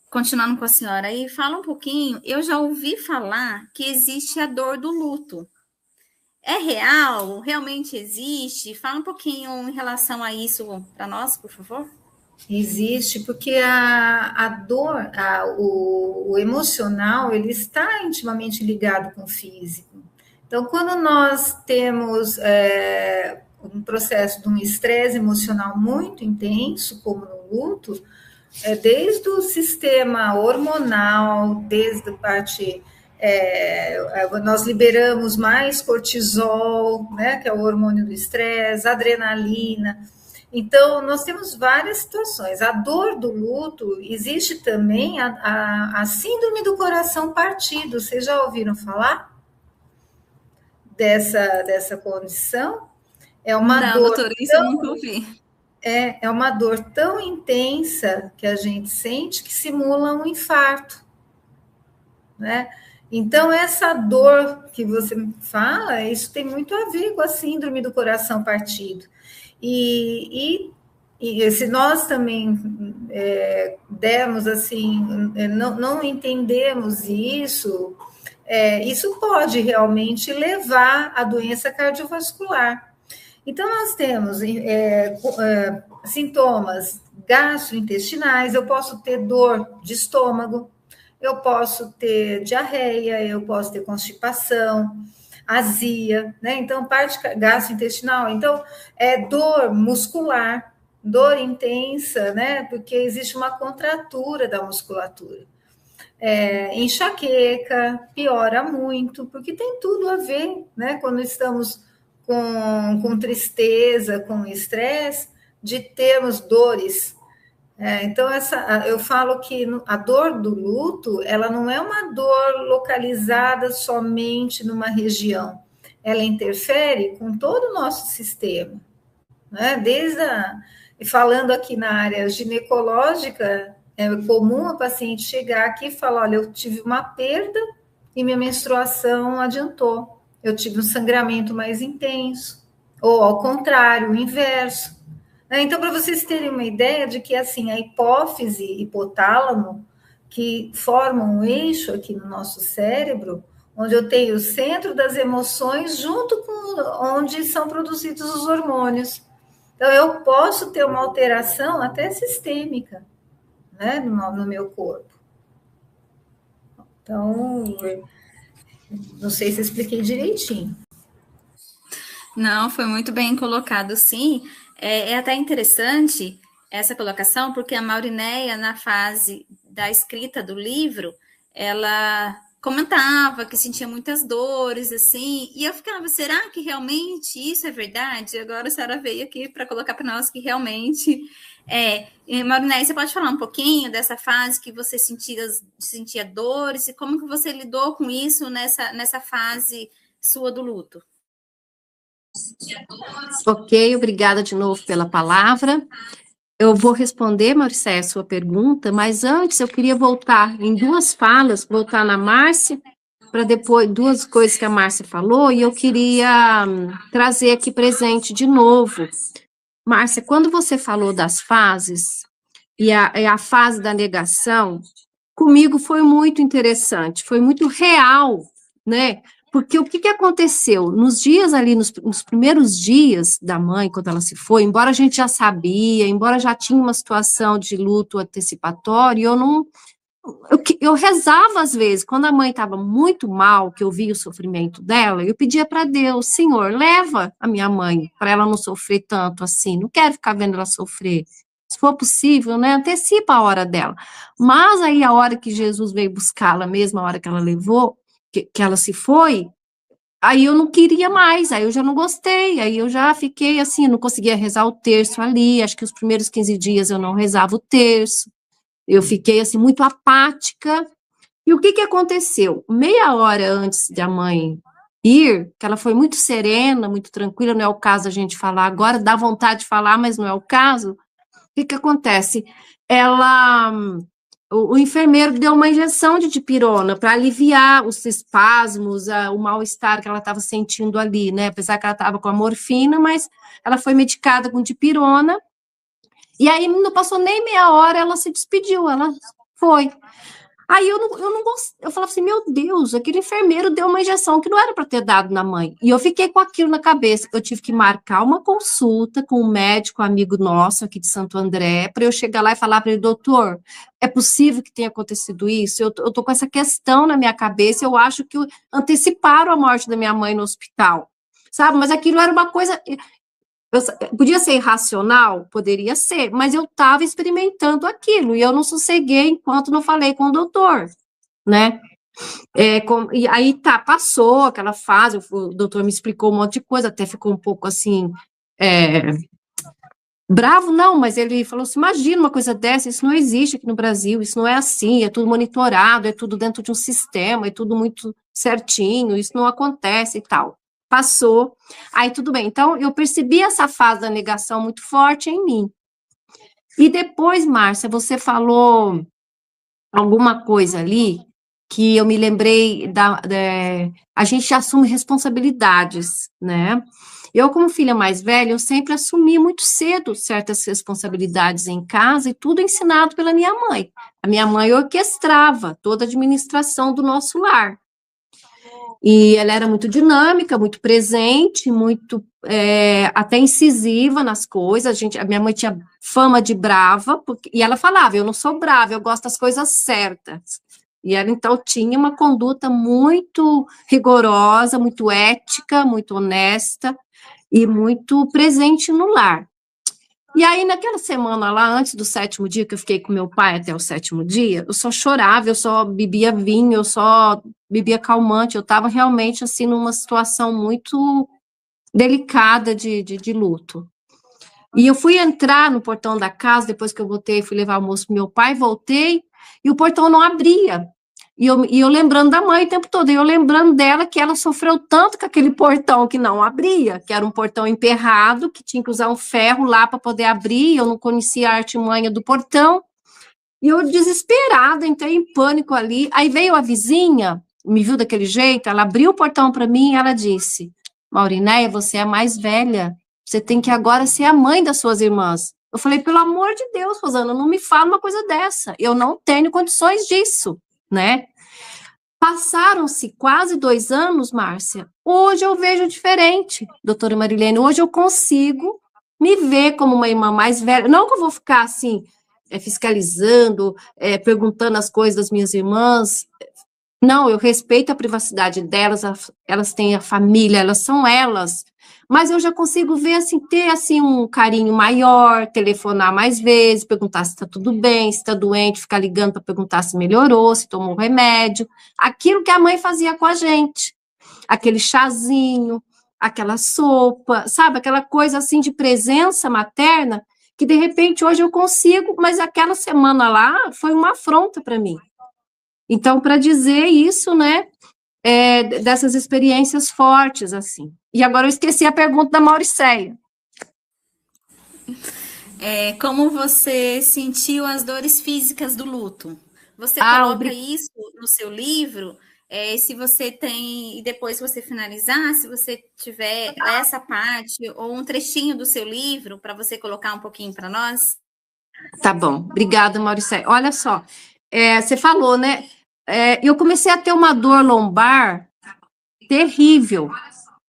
Continuando com a senhora aí, fala um pouquinho, eu já ouvi falar que existe a dor do luto. É real? Realmente existe? Fala um pouquinho em relação a isso para nós, por favor. Existe, porque a dor, o emocional, ele está intimamente ligado com o físico. Então, quando nós temos um processo de um estresse emocional muito intenso, como no luto, desde o sistema hormonal, desde a parte... nós liberamos mais cortisol, né, que é o hormônio do estresse, adrenalina. Então, nós temos várias situações. A dor do luto, existe também a síndrome do coração partido. Vocês já ouviram falar dessa condição? Não, doutora, isso eu nunca ouvi. É uma dor tão intensa que a gente sente que simula um infarto. né? Então, essa dor que você fala, isso tem muito a ver com a síndrome do coração partido. E se nós também demos assim, não entendemos isso, isso pode realmente levar à doença cardiovascular. Então, nós temos sintomas gastrointestinais, eu posso ter dor de estômago, eu posso ter diarreia, eu posso ter constipação, azia, né? Então, parte gastrointestinal, então, dor muscular, dor intensa, né? Porque existe uma contratura da musculatura. Enxaqueca, piora muito, porque tem tudo a ver, né? Quando estamos com tristeza, com estresse, de termos dores. Então, eu falo que a dor do luto, ela não é uma dor localizada somente numa região, ela interfere com todo o nosso sistema, né? Falando aqui na área ginecológica, é comum a paciente chegar aqui e falar, olha, eu tive uma perda e minha menstruação adiantou, eu tive um sangramento mais intenso, ou ao contrário, o inverso. Então, para vocês terem uma ideia de que, assim, a hipófise e hipotálamo, que formam um eixo aqui no nosso cérebro, onde eu tenho o centro das emoções junto com onde são produzidos os hormônios. Então, eu posso ter uma alteração até sistêmica, né, no meu corpo. Então, não sei se expliquei direitinho. Não, foi muito bem colocado, sim. É até interessante essa colocação, porque a Maurinéia, na fase da escrita do livro, ela comentava que sentia muitas dores, assim, e eu ficava, será que realmente isso é verdade? Agora a senhora veio aqui para colocar para nós que realmente é. Maurinéia, você pode falar um pouquinho dessa fase que você sentia dores e como que você lidou com isso nessa fase sua do luto? Ok, obrigada de novo pela palavra. Eu vou responder, Mauricéia, a sua pergunta, mas antes eu queria voltar em duas falas, voltar na Márcia, para depois, duas coisas que a Márcia falou, e eu queria trazer aqui presente de novo. Márcia, quando você falou das fases, e a fase da negação, comigo foi muito interessante, foi muito real, né? Porque o que aconteceu? Nos dias ali, nos primeiros dias da mãe, quando ela se foi, embora a gente já sabia, embora já tinha uma situação de luto antecipatório, eu rezava às vezes, quando a mãe estava muito mal, que eu via o sofrimento dela, eu pedia para Deus, Senhor, leva a minha mãe, para ela não sofrer tanto assim, não quero ficar vendo ela sofrer. Se for possível, né, antecipa a hora dela. Mas aí a hora que Jesus veio buscá-la mesmo, a hora que ela levou, que ela se foi, aí eu não queria mais, aí eu já não gostei, aí eu já fiquei assim, não conseguia rezar o terço ali, acho que os primeiros 15 dias eu não rezava o terço, eu fiquei assim muito apática, e o que aconteceu? Meia hora antes da mãe ir, que ela foi muito serena, muito tranquila, não é o caso a gente falar agora, dá vontade de falar, mas não é o caso, o que acontece? O enfermeiro deu uma injeção de dipirona para aliviar os espasmos, o mal-estar que ela estava sentindo ali, né? Apesar que ela estava com a morfina, mas ela foi medicada com dipirona. E aí não passou nem meia hora, ela se despediu, ela foi. Aí eu não gostei, eu falava assim, meu Deus, aquele enfermeiro deu uma injeção que não era para ter dado na mãe. E eu fiquei com aquilo na cabeça. Eu tive que marcar uma consulta com um médico amigo nosso aqui de Santo André, para eu chegar lá e falar para ele, doutor, é possível que tenha acontecido isso? Eu tô com essa questão na minha cabeça, eu acho que anteciparam a morte da minha mãe no hospital, sabe? Mas aquilo era uma coisa... Podia ser irracional? Poderia ser, mas eu estava experimentando aquilo, e eu não sosseguei enquanto não falei com o doutor, né? E aí, passou aquela fase, o doutor me explicou um monte de coisa, até ficou um pouco assim, bravo, não, mas ele falou assim, imagina uma coisa dessa, isso não existe aqui no Brasil, isso não é assim, é tudo monitorado, é tudo dentro de um sistema, é tudo muito certinho, isso não acontece e tal. Passou, aí tudo bem. Então, eu percebi essa fase da negação muito forte em mim. E depois, Márcia, você falou alguma coisa ali que eu me lembrei a gente assume responsabilidades, né? Eu, como filha mais velha, eu sempre assumi muito cedo certas responsabilidades em casa e tudo ensinado pela minha mãe. A minha mãe orquestrava toda a administração do nosso lar. E ela era muito dinâmica, muito presente, muito até incisiva nas coisas. A minha mãe tinha fama de brava, e ela falava, eu não sou brava, eu gosto das coisas certas. E ela, então, tinha uma conduta muito rigorosa, muito ética, muito honesta e muito presente no lar. E aí, naquela semana lá, antes do 7º dia, que eu fiquei com meu pai até o 7º dia, eu só chorava, eu só bebia vinho, eu só bebia calmante, eu estava realmente, assim, numa situação muito delicada de luto. E eu fui entrar no portão da casa, depois que eu voltei, fui levar o almoço pro meu pai, voltei, e o portão não abria. E eu lembrando da mãe o tempo todo, e eu lembrando dela que ela sofreu tanto com aquele portão que não abria, que era um portão emperrado, que tinha que usar um ferro lá para poder abrir, eu não conhecia a artimanha do portão, e eu desesperada, entrei em pânico ali, aí veio a vizinha, me viu daquele jeito, ela abriu o portão para mim e ela disse, Maurinéia, você é a mais velha, você tem que agora ser a mãe das suas irmãs. Eu falei, pelo amor de Deus, Rosana, não me fala uma coisa dessa, eu não tenho condições disso, né? Passaram-se quase 2 anos, Márcia, hoje eu vejo diferente, doutora Marilene, hoje eu consigo me ver como uma irmã mais velha, não que eu vou ficar assim, fiscalizando, perguntando as coisas das minhas irmãs, não, eu respeito a privacidade delas, elas têm a família, elas são elas, mas eu já consigo ver, assim, ter, assim, um carinho maior, telefonar mais vezes, perguntar se está tudo bem, se está doente, ficar ligando para perguntar se melhorou, se tomou remédio, aquilo que a mãe fazia com a gente, aquele chazinho, aquela sopa, sabe, aquela coisa, assim, de presença materna, que, de repente, hoje eu consigo, mas aquela semana lá foi uma afronta para mim. Então, para dizer isso, né, dessas experiências fortes, assim. E agora eu esqueci a pergunta da Mauricéia. Como você sentiu as dores físicas do luto? Você coloca isso no seu livro? Se você tem, e depois você finalizar, se você tiver essa parte ou um trechinho do seu livro, para você colocar um pouquinho para nós? Tá bom, obrigada, Mauricéia. Olha só, você falou, né? Eu comecei a ter uma dor lombar terrível,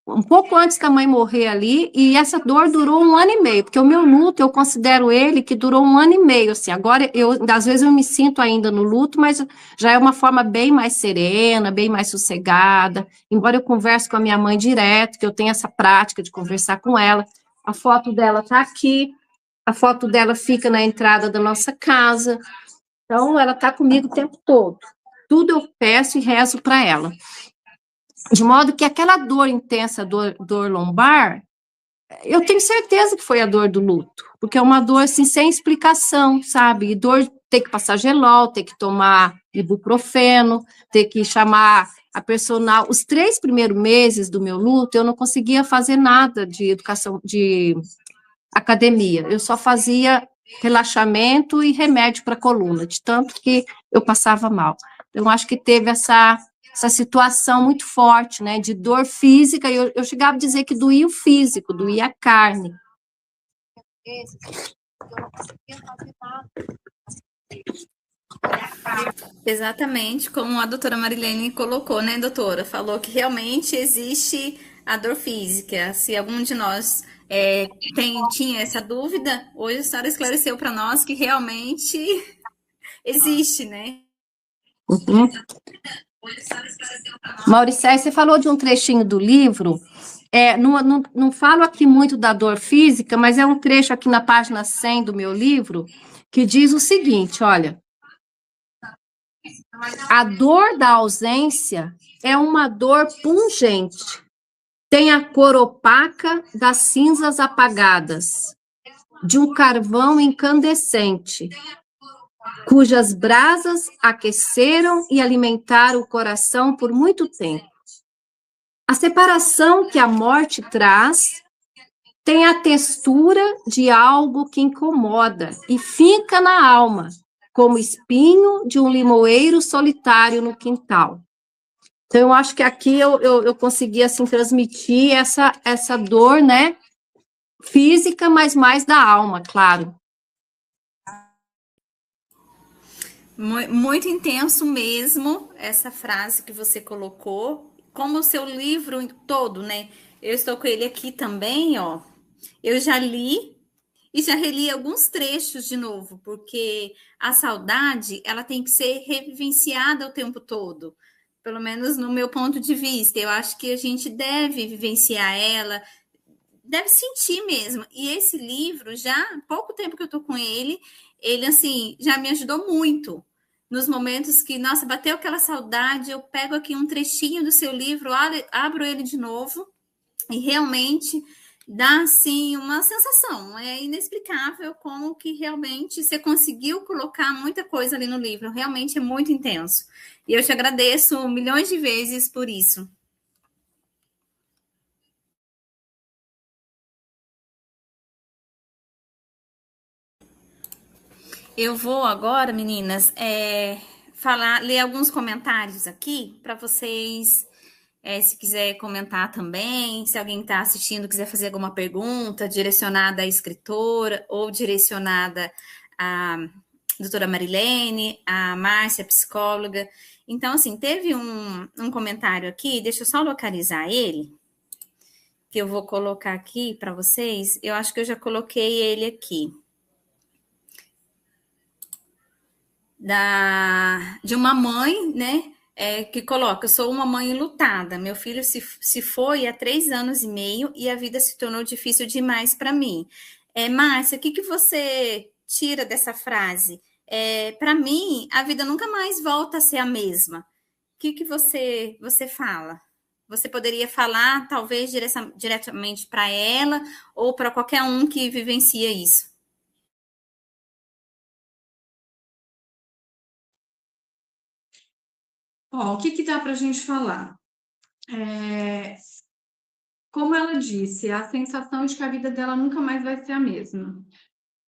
um pouco antes que a mãe morrer ali, e essa dor durou 1 ano e meio, porque o meu luto, eu considero ele que durou 1 ano e meio, assim, agora, às vezes eu me sinto ainda no luto, mas já é uma forma bem mais serena, bem mais sossegada, embora eu converse com a minha mãe direto, que eu tenho essa prática de conversar com ela, a foto dela tá aqui, a foto dela fica na entrada da nossa casa, então ela tá comigo o tempo todo. Tudo eu peço e rezo para ela. De modo que aquela dor intensa, dor lombar, eu tenho certeza que foi a dor do luto, porque é uma dor, assim, sem explicação, sabe? E dor, ter que passar gelol, ter que tomar ibuprofeno, ter que chamar a personal. Os 3 primeiros meses do meu luto, eu não conseguia fazer nada de educação, de academia. Eu só fazia relaxamento e remédio para coluna, de tanto que eu passava mal. Eu acho que teve essa situação muito forte, né, de dor física, e eu chegava a dizer que doía o físico, doía a carne. Exatamente, como a doutora Marilene colocou, né, doutora? Falou que realmente existe a dor física. Se algum de nós tinha essa dúvida, hoje a senhora esclareceu para nós que realmente existe, né? Uhum. Mauricéia, você falou de um trechinho do livro, não falo aqui muito da dor física, mas é um trecho aqui na página 100 do meu livro, que diz o seguinte, olha, a dor da ausência é uma dor pungente, tem a cor opaca das cinzas apagadas, de um carvão incandescente, cujas brasas aqueceram e alimentaram o coração por muito tempo. A separação que a morte traz tem a textura de algo que incomoda e fica na alma, como espinho de um limoeiro solitário no quintal. Então, eu acho que aqui eu consegui, assim, transmitir essa dor, né, física, mas mais da alma, claro. Muito intenso mesmo essa frase que você colocou, como o seu livro todo, né? Eu estou com ele aqui também, ó. Eu já li e já reli alguns trechos de novo, porque a saudade, ela tem que ser revivenciada o tempo todo. Pelo menos no meu ponto de vista, eu acho que a gente deve vivenciar ela, deve sentir mesmo. E esse livro, já há pouco tempo que eu tô com ele, assim, já me ajudou muito. Nos momentos que, nossa, bateu aquela saudade, eu pego aqui um trechinho do seu livro, abro ele de novo e realmente dá, assim, uma sensação. É inexplicável como que realmente você conseguiu colocar muita coisa ali no livro. Realmente é muito intenso. E eu te agradeço milhões de vezes por isso. Eu vou agora, meninas, ler alguns comentários aqui para vocês, se quiser comentar também, se alguém está assistindo quiser fazer alguma pergunta direcionada à escritora ou direcionada à doutora Marilene, à Márcia, psicóloga. Então, assim, teve um comentário aqui, deixa eu só localizar ele, que eu vou colocar aqui para vocês. Eu acho que eu já coloquei ele aqui. De uma mãe, né, que coloca: eu sou uma mãe enlutada, meu filho se foi há 3 anos e meio e a vida se tornou difícil demais para mim. Márcia, o que você tira dessa frase? Para mim, a vida nunca mais volta a ser a mesma. O que você fala? Você poderia falar, talvez, diretamente para ela ou para qualquer um que vivencia isso? Ó, o que dá para a gente falar? Como ela disse, a sensação de que a vida dela nunca mais vai ser a mesma.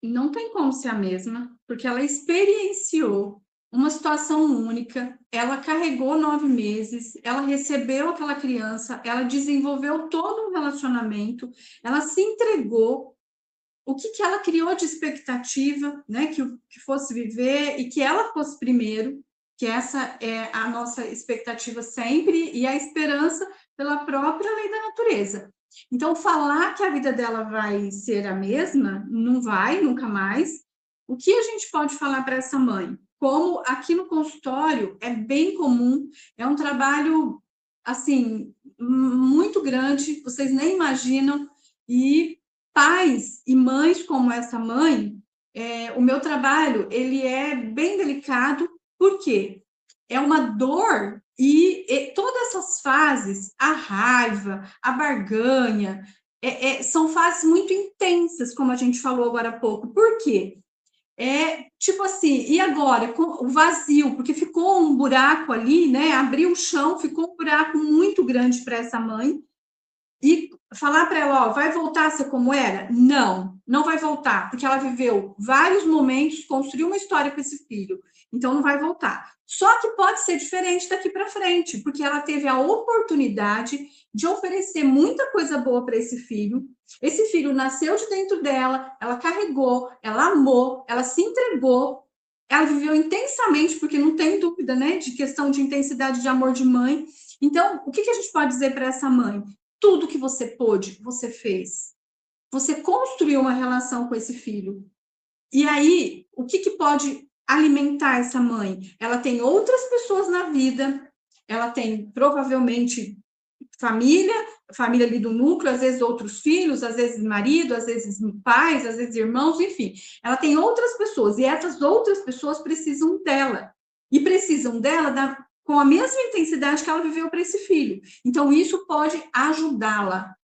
Não tem como ser a mesma, porque ela experienciou uma situação única, ela carregou 9 meses, ela recebeu aquela criança, ela desenvolveu todo um relacionamento, ela se entregou. O que ela criou de expectativa, né, que fosse viver e que ela fosse primeiro, que essa é a nossa expectativa sempre, e a esperança pela própria lei da natureza. Então, falar que a vida dela vai ser a mesma, não vai, nunca mais. O que a gente pode falar para essa mãe? Como aqui no consultório é bem comum, é um trabalho, assim, muito grande, vocês nem imaginam, e pais e mães como essa mãe, o meu trabalho, ele é bem delicado, porque é uma dor e todas essas fases, a raiva, a barganha, são fases muito intensas, como a gente falou agora há pouco. Por quê? Tipo assim, e agora? Com o vazio, porque ficou um buraco ali, né? Abriu o chão, ficou um buraco muito grande para essa mãe. E falar para ela, ó, vai voltar a ser como era? Não, não vai voltar, porque ela viveu vários momentos, construiu uma história com esse filho, então não vai voltar. Só que pode ser diferente daqui para frente, porque ela teve a oportunidade de oferecer muita coisa boa para esse filho. Esse filho nasceu de dentro dela, ela carregou, ela amou, ela se entregou, ela viveu intensamente, porque não tem dúvida, né, de questão de intensidade de amor de mãe. Então, o que a gente pode dizer para essa mãe? Tudo que você pôde, você fez. Você construiu uma relação com esse filho. E aí, o que pode alimentar essa mãe? Ela tem outras pessoas na vida, ela tem provavelmente família ali do núcleo, às vezes outros filhos, às vezes marido, às vezes pais, às vezes irmãos, enfim. Ela tem outras pessoas, e essas outras pessoas precisam dela. E precisam dela com a mesma intensidade que ela viveu para esse filho. Então, isso pode ajudá-la.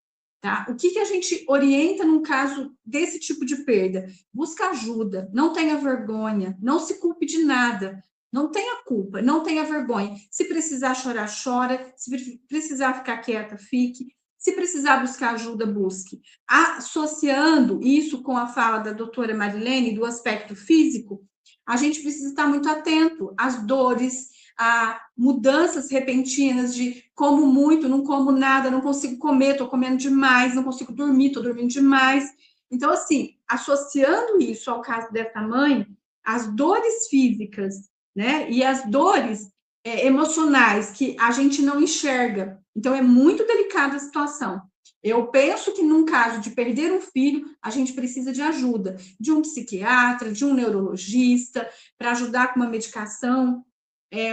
Tá? O que a gente orienta num caso desse tipo de perda? Busca ajuda, não tenha vergonha, não se culpe de nada, não tenha culpa, não tenha vergonha. Se precisar chorar, chora, se precisar ficar quieta, fique, se precisar buscar ajuda, busque. Associando isso com a fala da doutora Marilene do aspecto físico, a gente precisa estar muito atento às dores, a mudanças repentinas de como muito, não como nada, não consigo comer, estou comendo demais, não consigo dormir, estou dormindo demais. Então, assim, associando isso ao caso dessa mãe, as dores físicas, né, e as dores emocionais que a gente não enxerga. Então, é muito delicada a situação. Eu penso que, num caso de perder um filho, a gente precisa de ajuda de um psiquiatra, de um neurologista, para ajudar com uma medicação,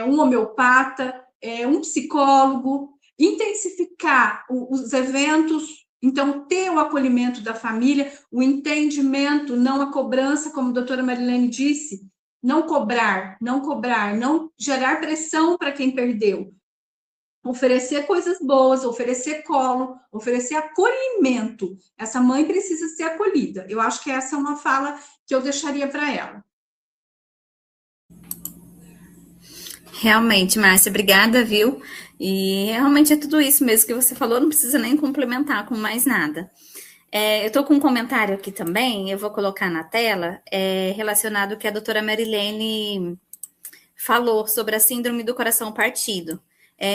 um homeopata, um psicólogo, intensificar os eventos, então ter o acolhimento da família, o entendimento, não a cobrança, como a doutora Marilene disse, não cobrar, não gerar pressão para quem perdeu, oferecer coisas boas, oferecer colo, oferecer acolhimento. Essa mãe precisa ser acolhida. Eu acho que essa é uma fala que eu deixaria para ela. Realmente, Márcia, obrigada, viu? E realmente é tudo isso mesmo que você falou, não precisa nem complementar com mais nada. Eu estou com um comentário aqui também, eu vou colocar na tela, relacionado ao que a doutora Marilene falou sobre a síndrome do coração partido.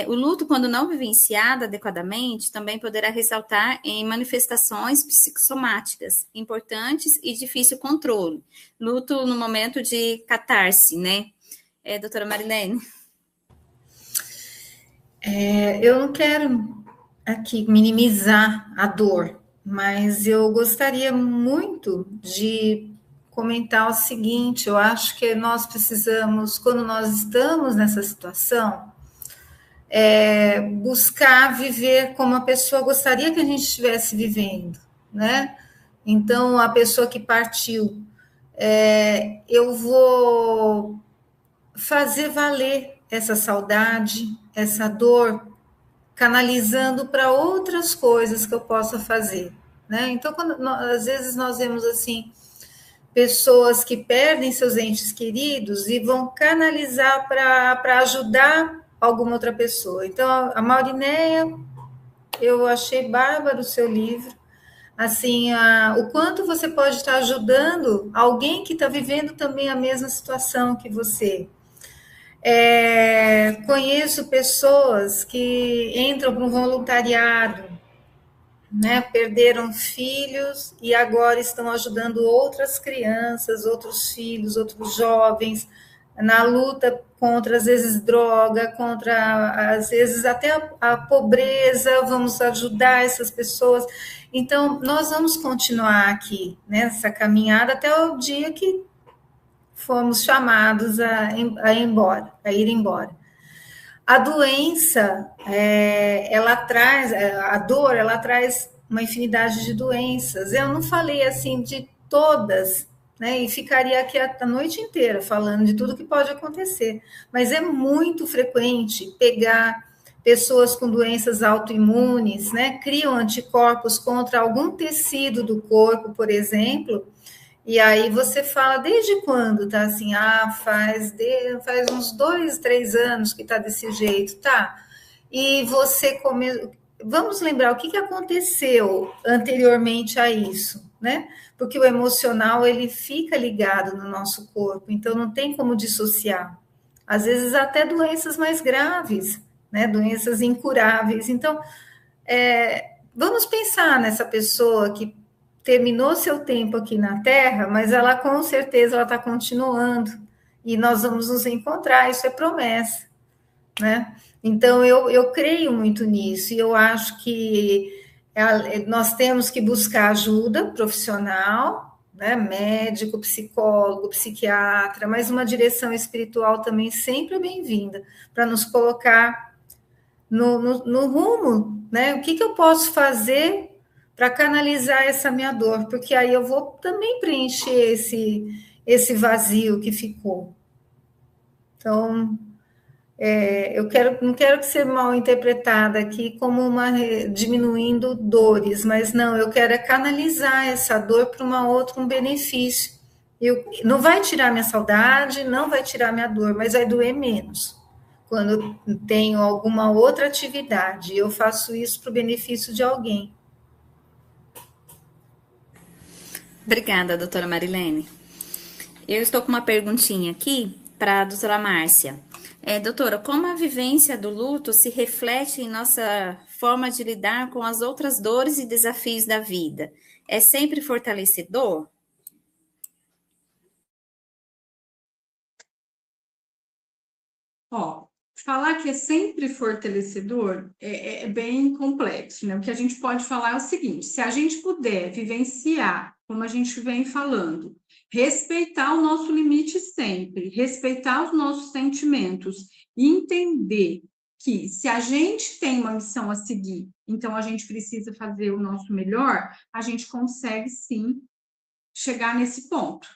O luto, quando não vivenciado adequadamente, também poderá ressaltar em manifestações psicossomáticas importantes e difícil controle. Luto no momento de catarse, né? Doutora Marilene? Eu não quero aqui minimizar a dor, mas eu gostaria muito de comentar o seguinte: eu acho que nós precisamos, quando nós estamos nessa situação, buscar viver como a pessoa gostaria que a gente estivesse vivendo, né? Então, a pessoa que partiu, eu vou fazer valer essa saudade, essa dor, canalizando para outras coisas que eu possa fazer, né? Então, às vezes nós vemos assim pessoas que perdem seus entes queridos e vão canalizar para ajudar alguma outra pessoa. Então, a Maurinéia, eu achei bárbaro o seu livro. Assim, o quanto você pode estar ajudando alguém que está vivendo também a mesma situação que você. Conheço pessoas que entram para um voluntariado, né? Perderam filhos e agora estão ajudando outras crianças, outros filhos, outros jovens na luta contra, às vezes, droga, contra, às vezes, até a pobreza. Vamos ajudar essas pessoas. Então, nós vamos continuar aqui nessa caminhada até o dia que fomos chamados a ir embora. A doença, ela traz, a dor, ela traz uma infinidade de doenças. Eu não falei assim de todas, né? E ficaria aqui a noite inteira falando de tudo que pode acontecer. Mas é muito frequente pegar pessoas com doenças autoimunes, né? Criam anticorpos contra algum tecido do corpo, por exemplo. E aí você fala, desde quando tá assim? Faz uns 2, 3 anos que tá desse jeito, tá? E você vamos lembrar o que aconteceu anteriormente a isso, né? Porque o emocional, ele fica ligado no nosso corpo, então não tem como dissociar. Às vezes até doenças mais graves, né? Doenças incuráveis. Então, vamos pensar nessa pessoa que terminou seu tempo aqui na Terra, mas ela com certeza ela está continuando e nós vamos nos encontrar, isso é promessa, né? Então eu creio muito nisso e eu acho que nós temos que buscar ajuda profissional, né? Médico, psicólogo, psiquiatra, mas uma direção espiritual também sempre é bem-vinda para nos colocar no rumo, né? O que eu posso fazer para canalizar essa minha dor, porque aí eu vou também preencher esse vazio que ficou. Então, não quero que seja mal interpretada aqui como diminuindo dores, mas não, eu quero canalizar essa dor para um benefício. Não vai tirar minha saudade, não vai tirar minha dor, mas vai doer menos. Quando eu tenho alguma outra atividade, eu faço isso para o benefício de alguém. Obrigada, doutora Marilene. Eu estou com uma perguntinha aqui para a doutora Márcia. Doutora, como a vivência do luto se reflete em nossa forma de lidar com as outras dores e desafios da vida? É sempre fortalecedor? Ó, falar que é sempre fortalecedor é bem complexo, né? O que a gente pode falar é o seguinte: se a gente puder vivenciar, como a gente vem falando, respeitar o nosso limite sempre, respeitar os nossos sentimentos e entender que se a gente tem uma missão a seguir, então a gente precisa fazer o nosso melhor, a gente consegue sim chegar nesse ponto.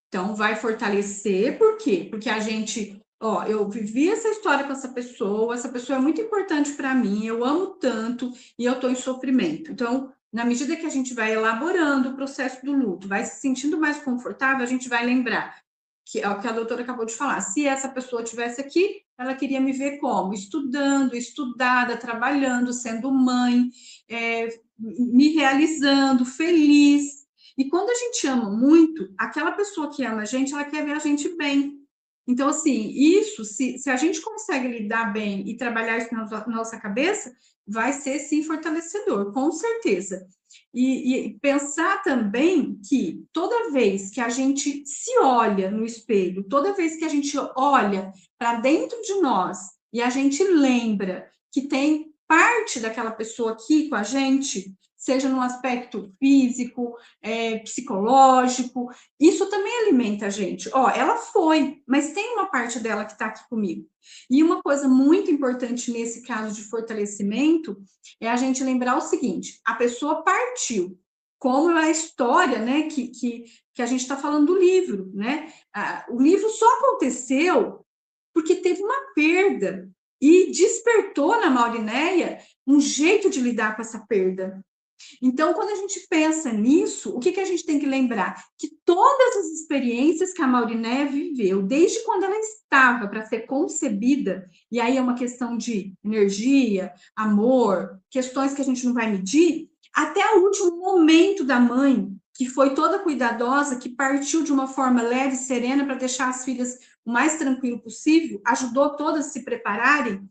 Então, vai fortalecer, por quê? Porque a gente, ó, eu vivi essa história com essa pessoa é muito importante para mim, eu amo tanto e eu estou em sofrimento. Então, na medida que a gente vai elaborando o processo do luto, vai se sentindo mais confortável, a gente vai lembrar que é o que a doutora acabou de falar. Se essa pessoa estivesse aqui, ela queria me ver como? Estudando, estudada, trabalhando, sendo mãe, me realizando, feliz. E quando a gente ama muito, aquela pessoa que ama a gente, ela quer ver a gente bem. Então, assim, isso, se a gente consegue lidar bem e trabalhar isso na nossa cabeça, vai ser, sim, fortalecedor, com certeza. E pensar também que toda vez que a gente se olha no espelho, toda vez que a gente olha para dentro de nós e a gente lembra que tem parte daquela pessoa aqui com a gente, seja no aspecto físico, psicológico, isso também alimenta a gente. Ó, ela foi, mas tem uma parte dela que está aqui comigo. E uma coisa muito importante nesse caso de fortalecimento é a gente lembrar o seguinte: a pessoa partiu, como é a história, né, que a gente está falando do livro, né? O livro só aconteceu porque teve uma perda e despertou na Maurinéia um jeito de lidar com essa perda. Então, quando a gente pensa nisso, o que a gente tem que lembrar? Que todas as experiências que a Maurinéia viveu, desde quando ela estava para ser concebida, e aí é uma questão de energia, amor, questões que a gente não vai medir, até o último momento da mãe, que foi toda cuidadosa, que partiu de uma forma leve e serena para deixar as filhas o mais tranquilo possível, ajudou todas a se prepararem.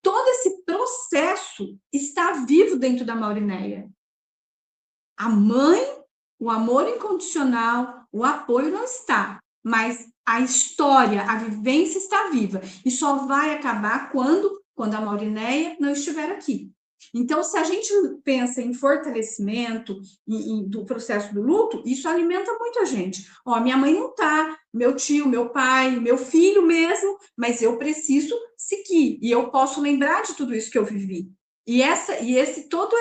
Todo esse processo está vivo dentro da Maurinéia. A mãe, o amor incondicional, o apoio não está, mas a história, a vivência está viva. E só vai acabar quando a Maurinéia não estiver aqui. Então, se a gente pensa em fortalecimento do processo do luto, isso alimenta muito a gente. Ó, minha mãe não está, meu tio, meu pai, meu filho mesmo, mas eu preciso seguir. E eu posso lembrar de tudo isso que eu vivi. Todo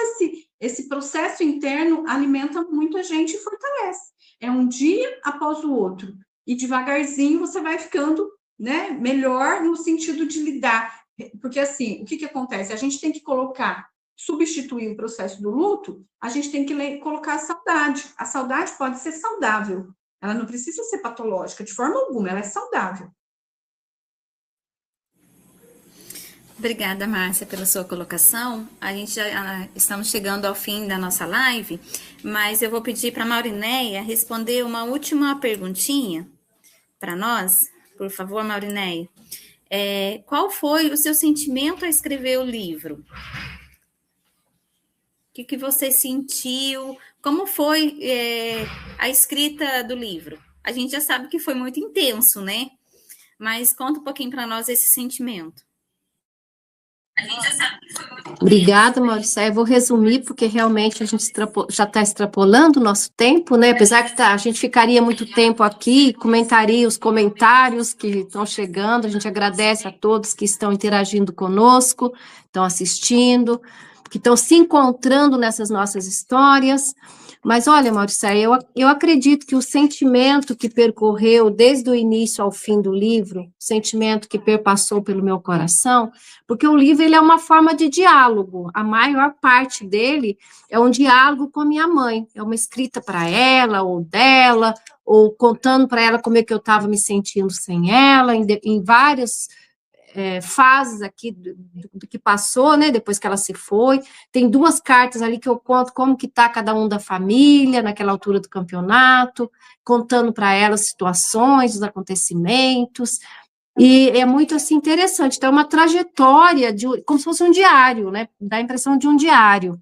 esse processo interno alimenta muito a gente e fortalece. É um dia após o outro. E devagarzinho você vai ficando, né, melhor no sentido de lidar. Porque, assim, o que acontece? A gente tem que substituir o processo do luto, a gente tem que colocar a saudade. A saudade pode ser saudável. Ela não precisa ser patológica, de forma alguma, ela é saudável. Obrigada, Márcia, pela sua colocação. A gente já estamos chegando ao fim da nossa live, mas eu vou pedir para a Maurinéia responder uma última perguntinha para nós. Por favor, Maurinéia. Qual foi o seu sentimento ao escrever o livro? O que você sentiu? Como foi a escrita do livro? A gente já sabe que foi muito intenso, né? Mas conta um pouquinho para nós esse sentimento. Obrigada, Maurícia. Eu vou resumir, porque realmente a gente já está extrapolando o nosso tempo, né? Apesar que a gente ficaria muito tempo aqui, comentaria os comentários que estão chegando, a gente agradece a todos que estão interagindo conosco, estão assistindo, que estão se encontrando nessas nossas histórias. Mas olha, Maurícia, eu acredito que o sentimento que percorreu desde o início ao fim do livro, o sentimento que perpassou pelo meu coração, porque o livro ele é uma forma de diálogo, a maior parte dele é um diálogo com a minha mãe, é uma escrita para ela, ou dela, ou contando para ela como é que eu estava me sentindo sem ela, em vários fases aqui do que passou, né, depois que ela se foi. Tem 2 cartas ali que eu conto como que está cada um da família naquela altura do campeonato, contando para ela as situações, os acontecimentos, e é muito, assim, interessante. Então, é uma trajetória, como se fosse um diário, né, dá a impressão de um diário.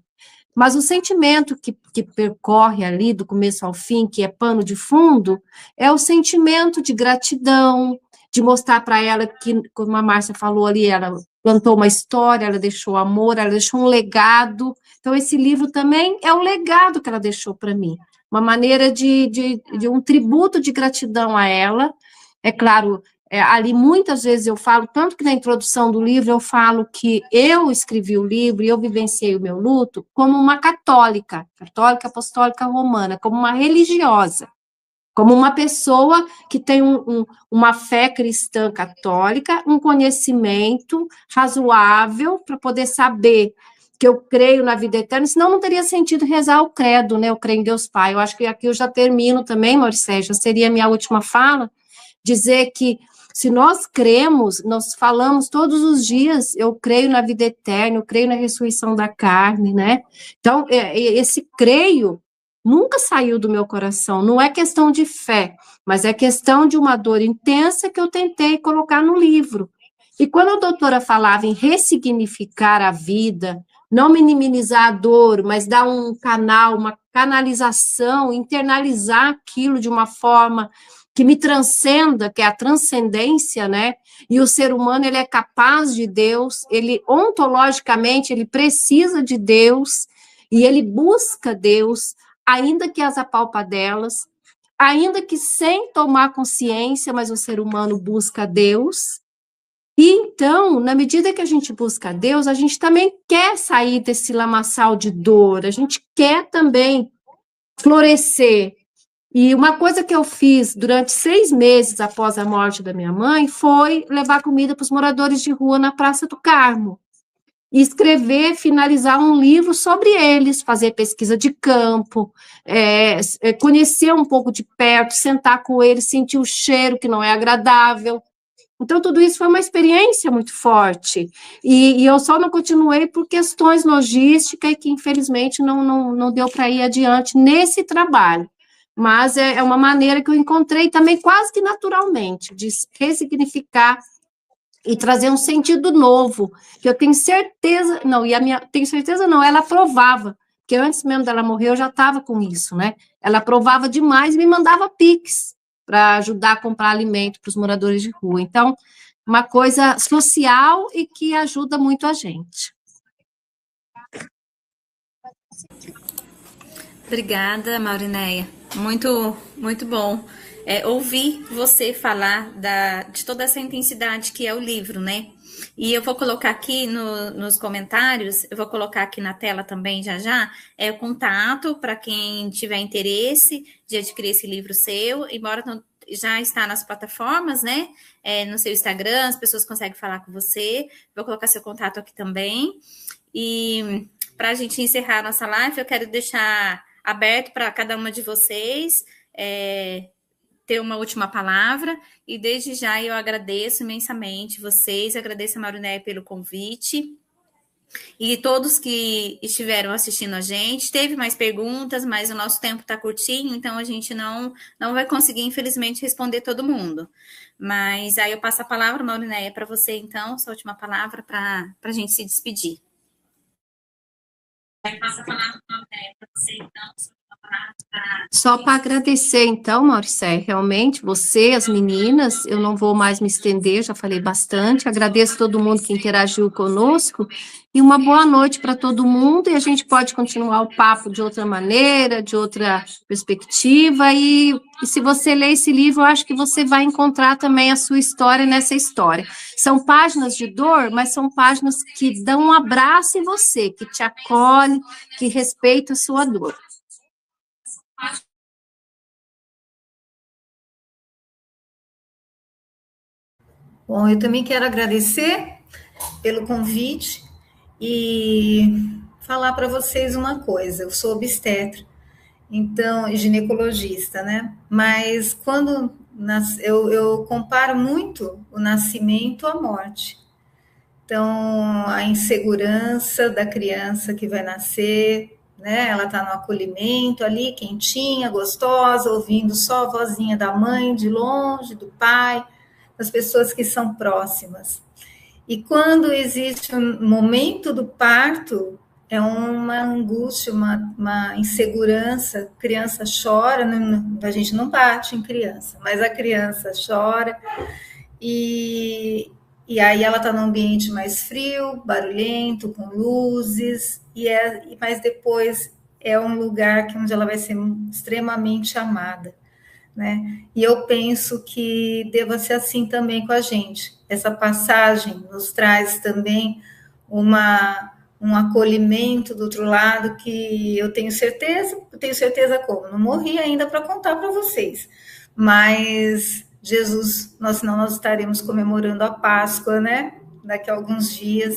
Mas o sentimento que percorre ali, do começo ao fim, que é pano de fundo, é o sentimento de gratidão, de mostrar para ela que, como a Márcia falou ali, ela plantou uma história, ela deixou amor, ela deixou um legado. Então, esse livro também é o legado que ela deixou para mim, uma maneira de um tributo de gratidão a ela. É claro, ali muitas vezes eu falo, tanto que na introdução do livro eu falo que eu escrevi o livro e eu vivenciei o meu luto como uma católica apostólica romana, como uma religiosa, como uma pessoa que tem uma fé cristã católica, um conhecimento razoável para poder saber que eu creio na vida eterna, senão não teria sentido rezar o credo, né? Eu creio em Deus Pai. Eu acho que aqui eu já termino também, Mauricéia, já seria a minha última fala, dizer que se nós cremos, nós falamos todos os dias, eu creio na vida eterna, eu creio na ressurreição da carne, né? Então, esse creio nunca saiu do meu coração, não é questão de fé, mas é questão de uma dor intensa que eu tentei colocar no livro. E quando a doutora falava em ressignificar a vida, não minimizar a dor, mas dar um canal, uma canalização, internalizar aquilo de uma forma que me transcenda, que é a transcendência, né? E o ser humano, ele é capaz de Deus, ele ontologicamente, ele precisa de Deus, e ele busca Deus, ainda que as apalpadelas, ainda que sem tomar consciência, mas o ser humano busca Deus. E então, na medida que a gente busca Deus, a gente também quer sair desse lamaçal de dor, a gente quer também florescer. E uma coisa que eu fiz durante 6 meses após a morte da minha mãe foi levar comida para os moradores de rua na Praça do Carmo. E escrever, finalizar um livro sobre eles, fazer pesquisa de campo, conhecer um pouco de perto, sentar com eles, sentir o cheiro que não é agradável. Então, tudo isso foi uma experiência muito forte. E eu só não continuei por questões logísticas e que, infelizmente, não deu para ir adiante nesse trabalho. Mas é uma maneira que eu encontrei também quase que naturalmente, de ressignificar e trazer um sentido novo, que eu tenho certeza, tenho certeza não, ela aprovava, porque antes mesmo dela morrer eu já estava com isso, né? Ela aprovava demais e me mandava Pix para ajudar a comprar alimento para os moradores de rua. Então, uma coisa social e que ajuda muito a gente. Obrigada, Maurinéia. Muito, muito bom ouvir você falar de toda essa intensidade que é o livro, né? E eu vou colocar aqui nos comentários, eu vou colocar aqui na tela também já, o contato para quem tiver interesse de adquirir esse livro seu, embora já está nas plataformas, né? No seu Instagram, as pessoas conseguem falar com você. Vou colocar seu contato aqui também. E para a gente encerrar a nossa live, eu quero deixar aberto para cada uma de vocês ter uma última palavra, e desde já eu agradeço imensamente vocês, agradeço a Maurinéia pelo convite, e todos que estiveram assistindo a gente. Teve mais perguntas, mas o nosso tempo está curtinho, então a gente não vai conseguir, infelizmente, responder todo mundo. Mas aí eu passo a palavra, Maurinéia, para você, então, sua última palavra para a gente se despedir. Aí eu passo a palavra, Maurinéia, para você, então, só para agradecer, então, Mauricéia, realmente, você, as meninas, eu não vou mais me estender, já falei bastante, agradeço todo mundo que interagiu conosco, e uma boa noite para todo mundo, e a gente pode continuar o papo de outra maneira, de outra perspectiva, e se você ler esse livro, eu acho que você vai encontrar também a sua história nessa história. São páginas de dor, mas são páginas que dão um abraço em você, que te acolhe, que respeita a sua dor. Bom, eu também quero agradecer pelo convite e falar para vocês uma coisa. Eu sou obstetra, então, e ginecologista, né? Mas quando eu comparo muito o nascimento à morte. Então, a insegurança da criança que vai nascer, né? Ela está no acolhimento ali, quentinha, gostosa, ouvindo só a vozinha da mãe de longe, do pai, das pessoas que são próximas. E quando existe um momento do parto, é uma angústia, uma insegurança, a criança chora, a gente não bate em criança, mas a criança chora, e aí ela está num ambiente mais frio, barulhento, com luzes, mas depois é um lugar onde ela vai ser extremamente amada, né? E eu penso que deva ser assim também com a gente. Essa passagem nos traz também um acolhimento do outro lado que eu tenho certeza como. Não morri ainda para contar para vocês, mas Jesus, senão nós estaremos comemorando a Páscoa, né? Daqui a alguns dias,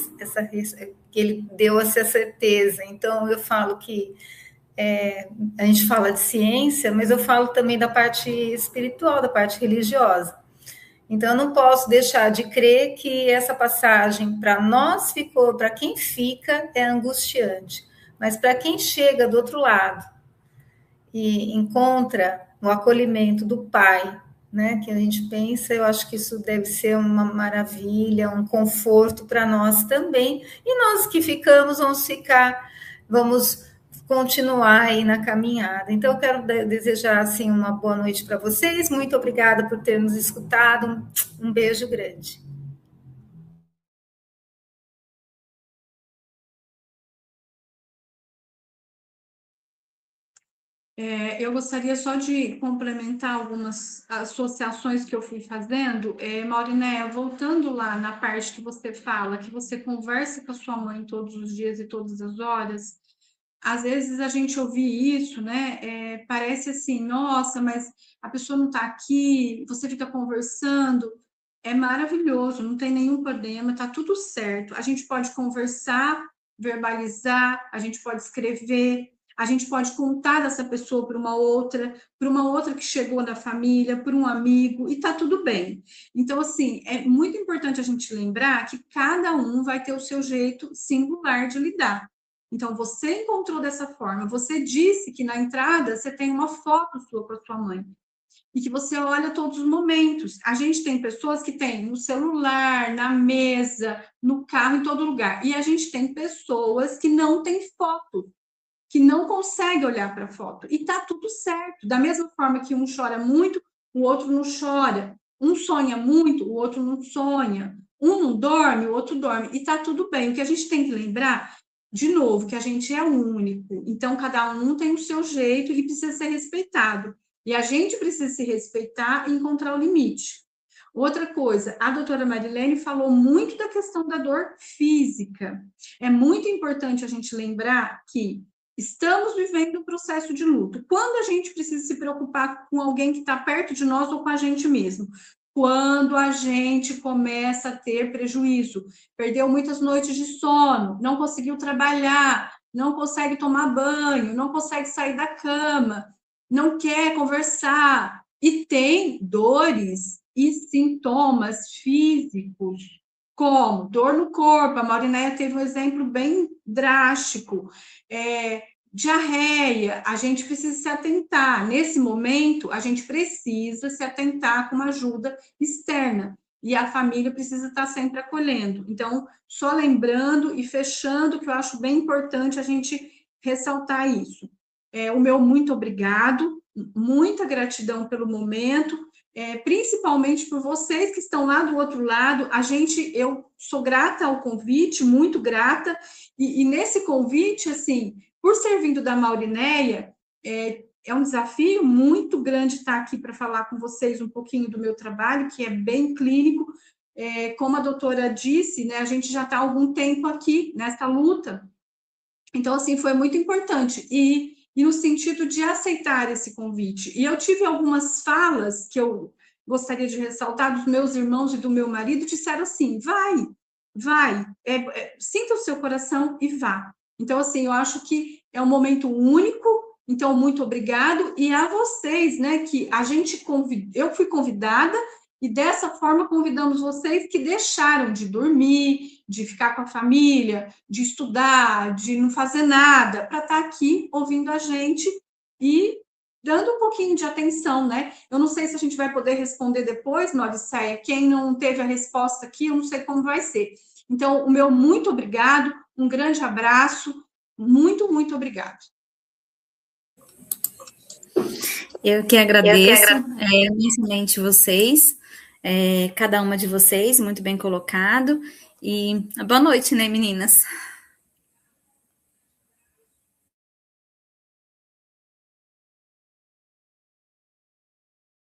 que ele deu essa certeza. Então, eu falo que a gente fala de ciência, mas eu falo também da parte espiritual, da parte religiosa. Então, eu não posso deixar de crer que essa passagem, para nós ficou, para quem fica, é angustiante. Mas para quem chega do outro lado e encontra o acolhimento do Pai, né, que a gente pensa, eu acho que isso deve ser uma maravilha, um conforto para nós também. E nós que ficamos, vamos continuar aí na caminhada. Então, eu quero desejar, assim, uma boa noite para vocês. Muito obrigada por ter nos escutado. Um beijo grande. Eu gostaria só de complementar algumas associações que eu fui fazendo. Mauriné, voltando lá na parte que você fala, que você conversa com a sua mãe todos os dias e todas as horas, às vezes a gente ouvir isso, né? Parece assim, nossa, mas a pessoa não está aqui, você fica conversando. É maravilhoso, não tem nenhum problema, está tudo certo. A gente pode conversar, verbalizar, a gente pode escrever, a gente pode contar dessa pessoa para uma outra que chegou da família, para um amigo, e está tudo bem. Então, assim, é muito importante a gente lembrar que cada um vai ter o seu jeito singular de lidar. Então, você encontrou dessa forma, você disse que na entrada você tem uma foto sua com a sua mãe, e que você olha todos os momentos. A gente tem pessoas que têm no celular, na mesa, no carro, em todo lugar. E a gente tem pessoas que não têm foto, que não consegue olhar para a foto. E tá tudo certo. Da mesma forma que um chora muito, o outro não chora. Um sonha muito, o outro não sonha. Um não dorme, o outro dorme. E tá tudo bem. O que a gente tem que lembrar, de novo, que a gente é único. Então, cada um tem o seu jeito e precisa ser respeitado. E a gente precisa se respeitar e encontrar o limite. Outra coisa, a doutora Marilene falou muito da questão da dor física. É muito importante a gente lembrar que estamos vivendo um processo de luto. Quando a gente precisa se preocupar com alguém que está perto de nós ou com a gente mesmo? Quando a gente começa a ter prejuízo, perdeu muitas noites de sono, não conseguiu trabalhar, não consegue tomar banho, não consegue sair da cama, não quer conversar, e tem dores e sintomas físicos, como dor no corpo. A Maurinéia teve um exemplo bem drástico, diarreia. A gente precisa se atentar. Nesse momento, a gente precisa se atentar com uma ajuda externa, e a família precisa estar sempre acolhendo. Então, só lembrando e fechando, que eu acho bem importante a gente ressaltar isso. O meu muito obrigado, muita gratidão pelo momento, principalmente por vocês que estão lá do outro lado. Eu sou grata ao convite, muito grata, e nesse convite, assim, por ser vindo da Maurinéia, é um desafio muito grande estar aqui para falar com vocês um pouquinho do meu trabalho, que é bem clínico. Como a doutora disse, né, a gente já está há algum tempo aqui nessa luta. Então, assim, foi muito importante. E no sentido de aceitar esse convite. E eu tive algumas falas que eu gostaria de ressaltar dos meus irmãos e do meu marido, disseram assim, vai, sinta o seu coração e vá. Então, assim, eu acho que é um momento único, Então, muito obrigado. E a vocês, né, que eu fui convidada e dessa forma convidamos vocês que deixaram de dormir, de ficar com a família, de estudar, de não fazer nada, para estar aqui ouvindo a gente e dando um pouquinho de atenção, né? Eu não sei se a gente vai poder responder depois, Mauricéia, quem não teve a resposta aqui, eu não sei como vai ser. Então, o meu muito obrigado, um grande abraço, muito, muito obrigado. Eu que agradeço, imensamente vocês, cada uma de vocês, muito bem colocado. E boa noite, né, meninas?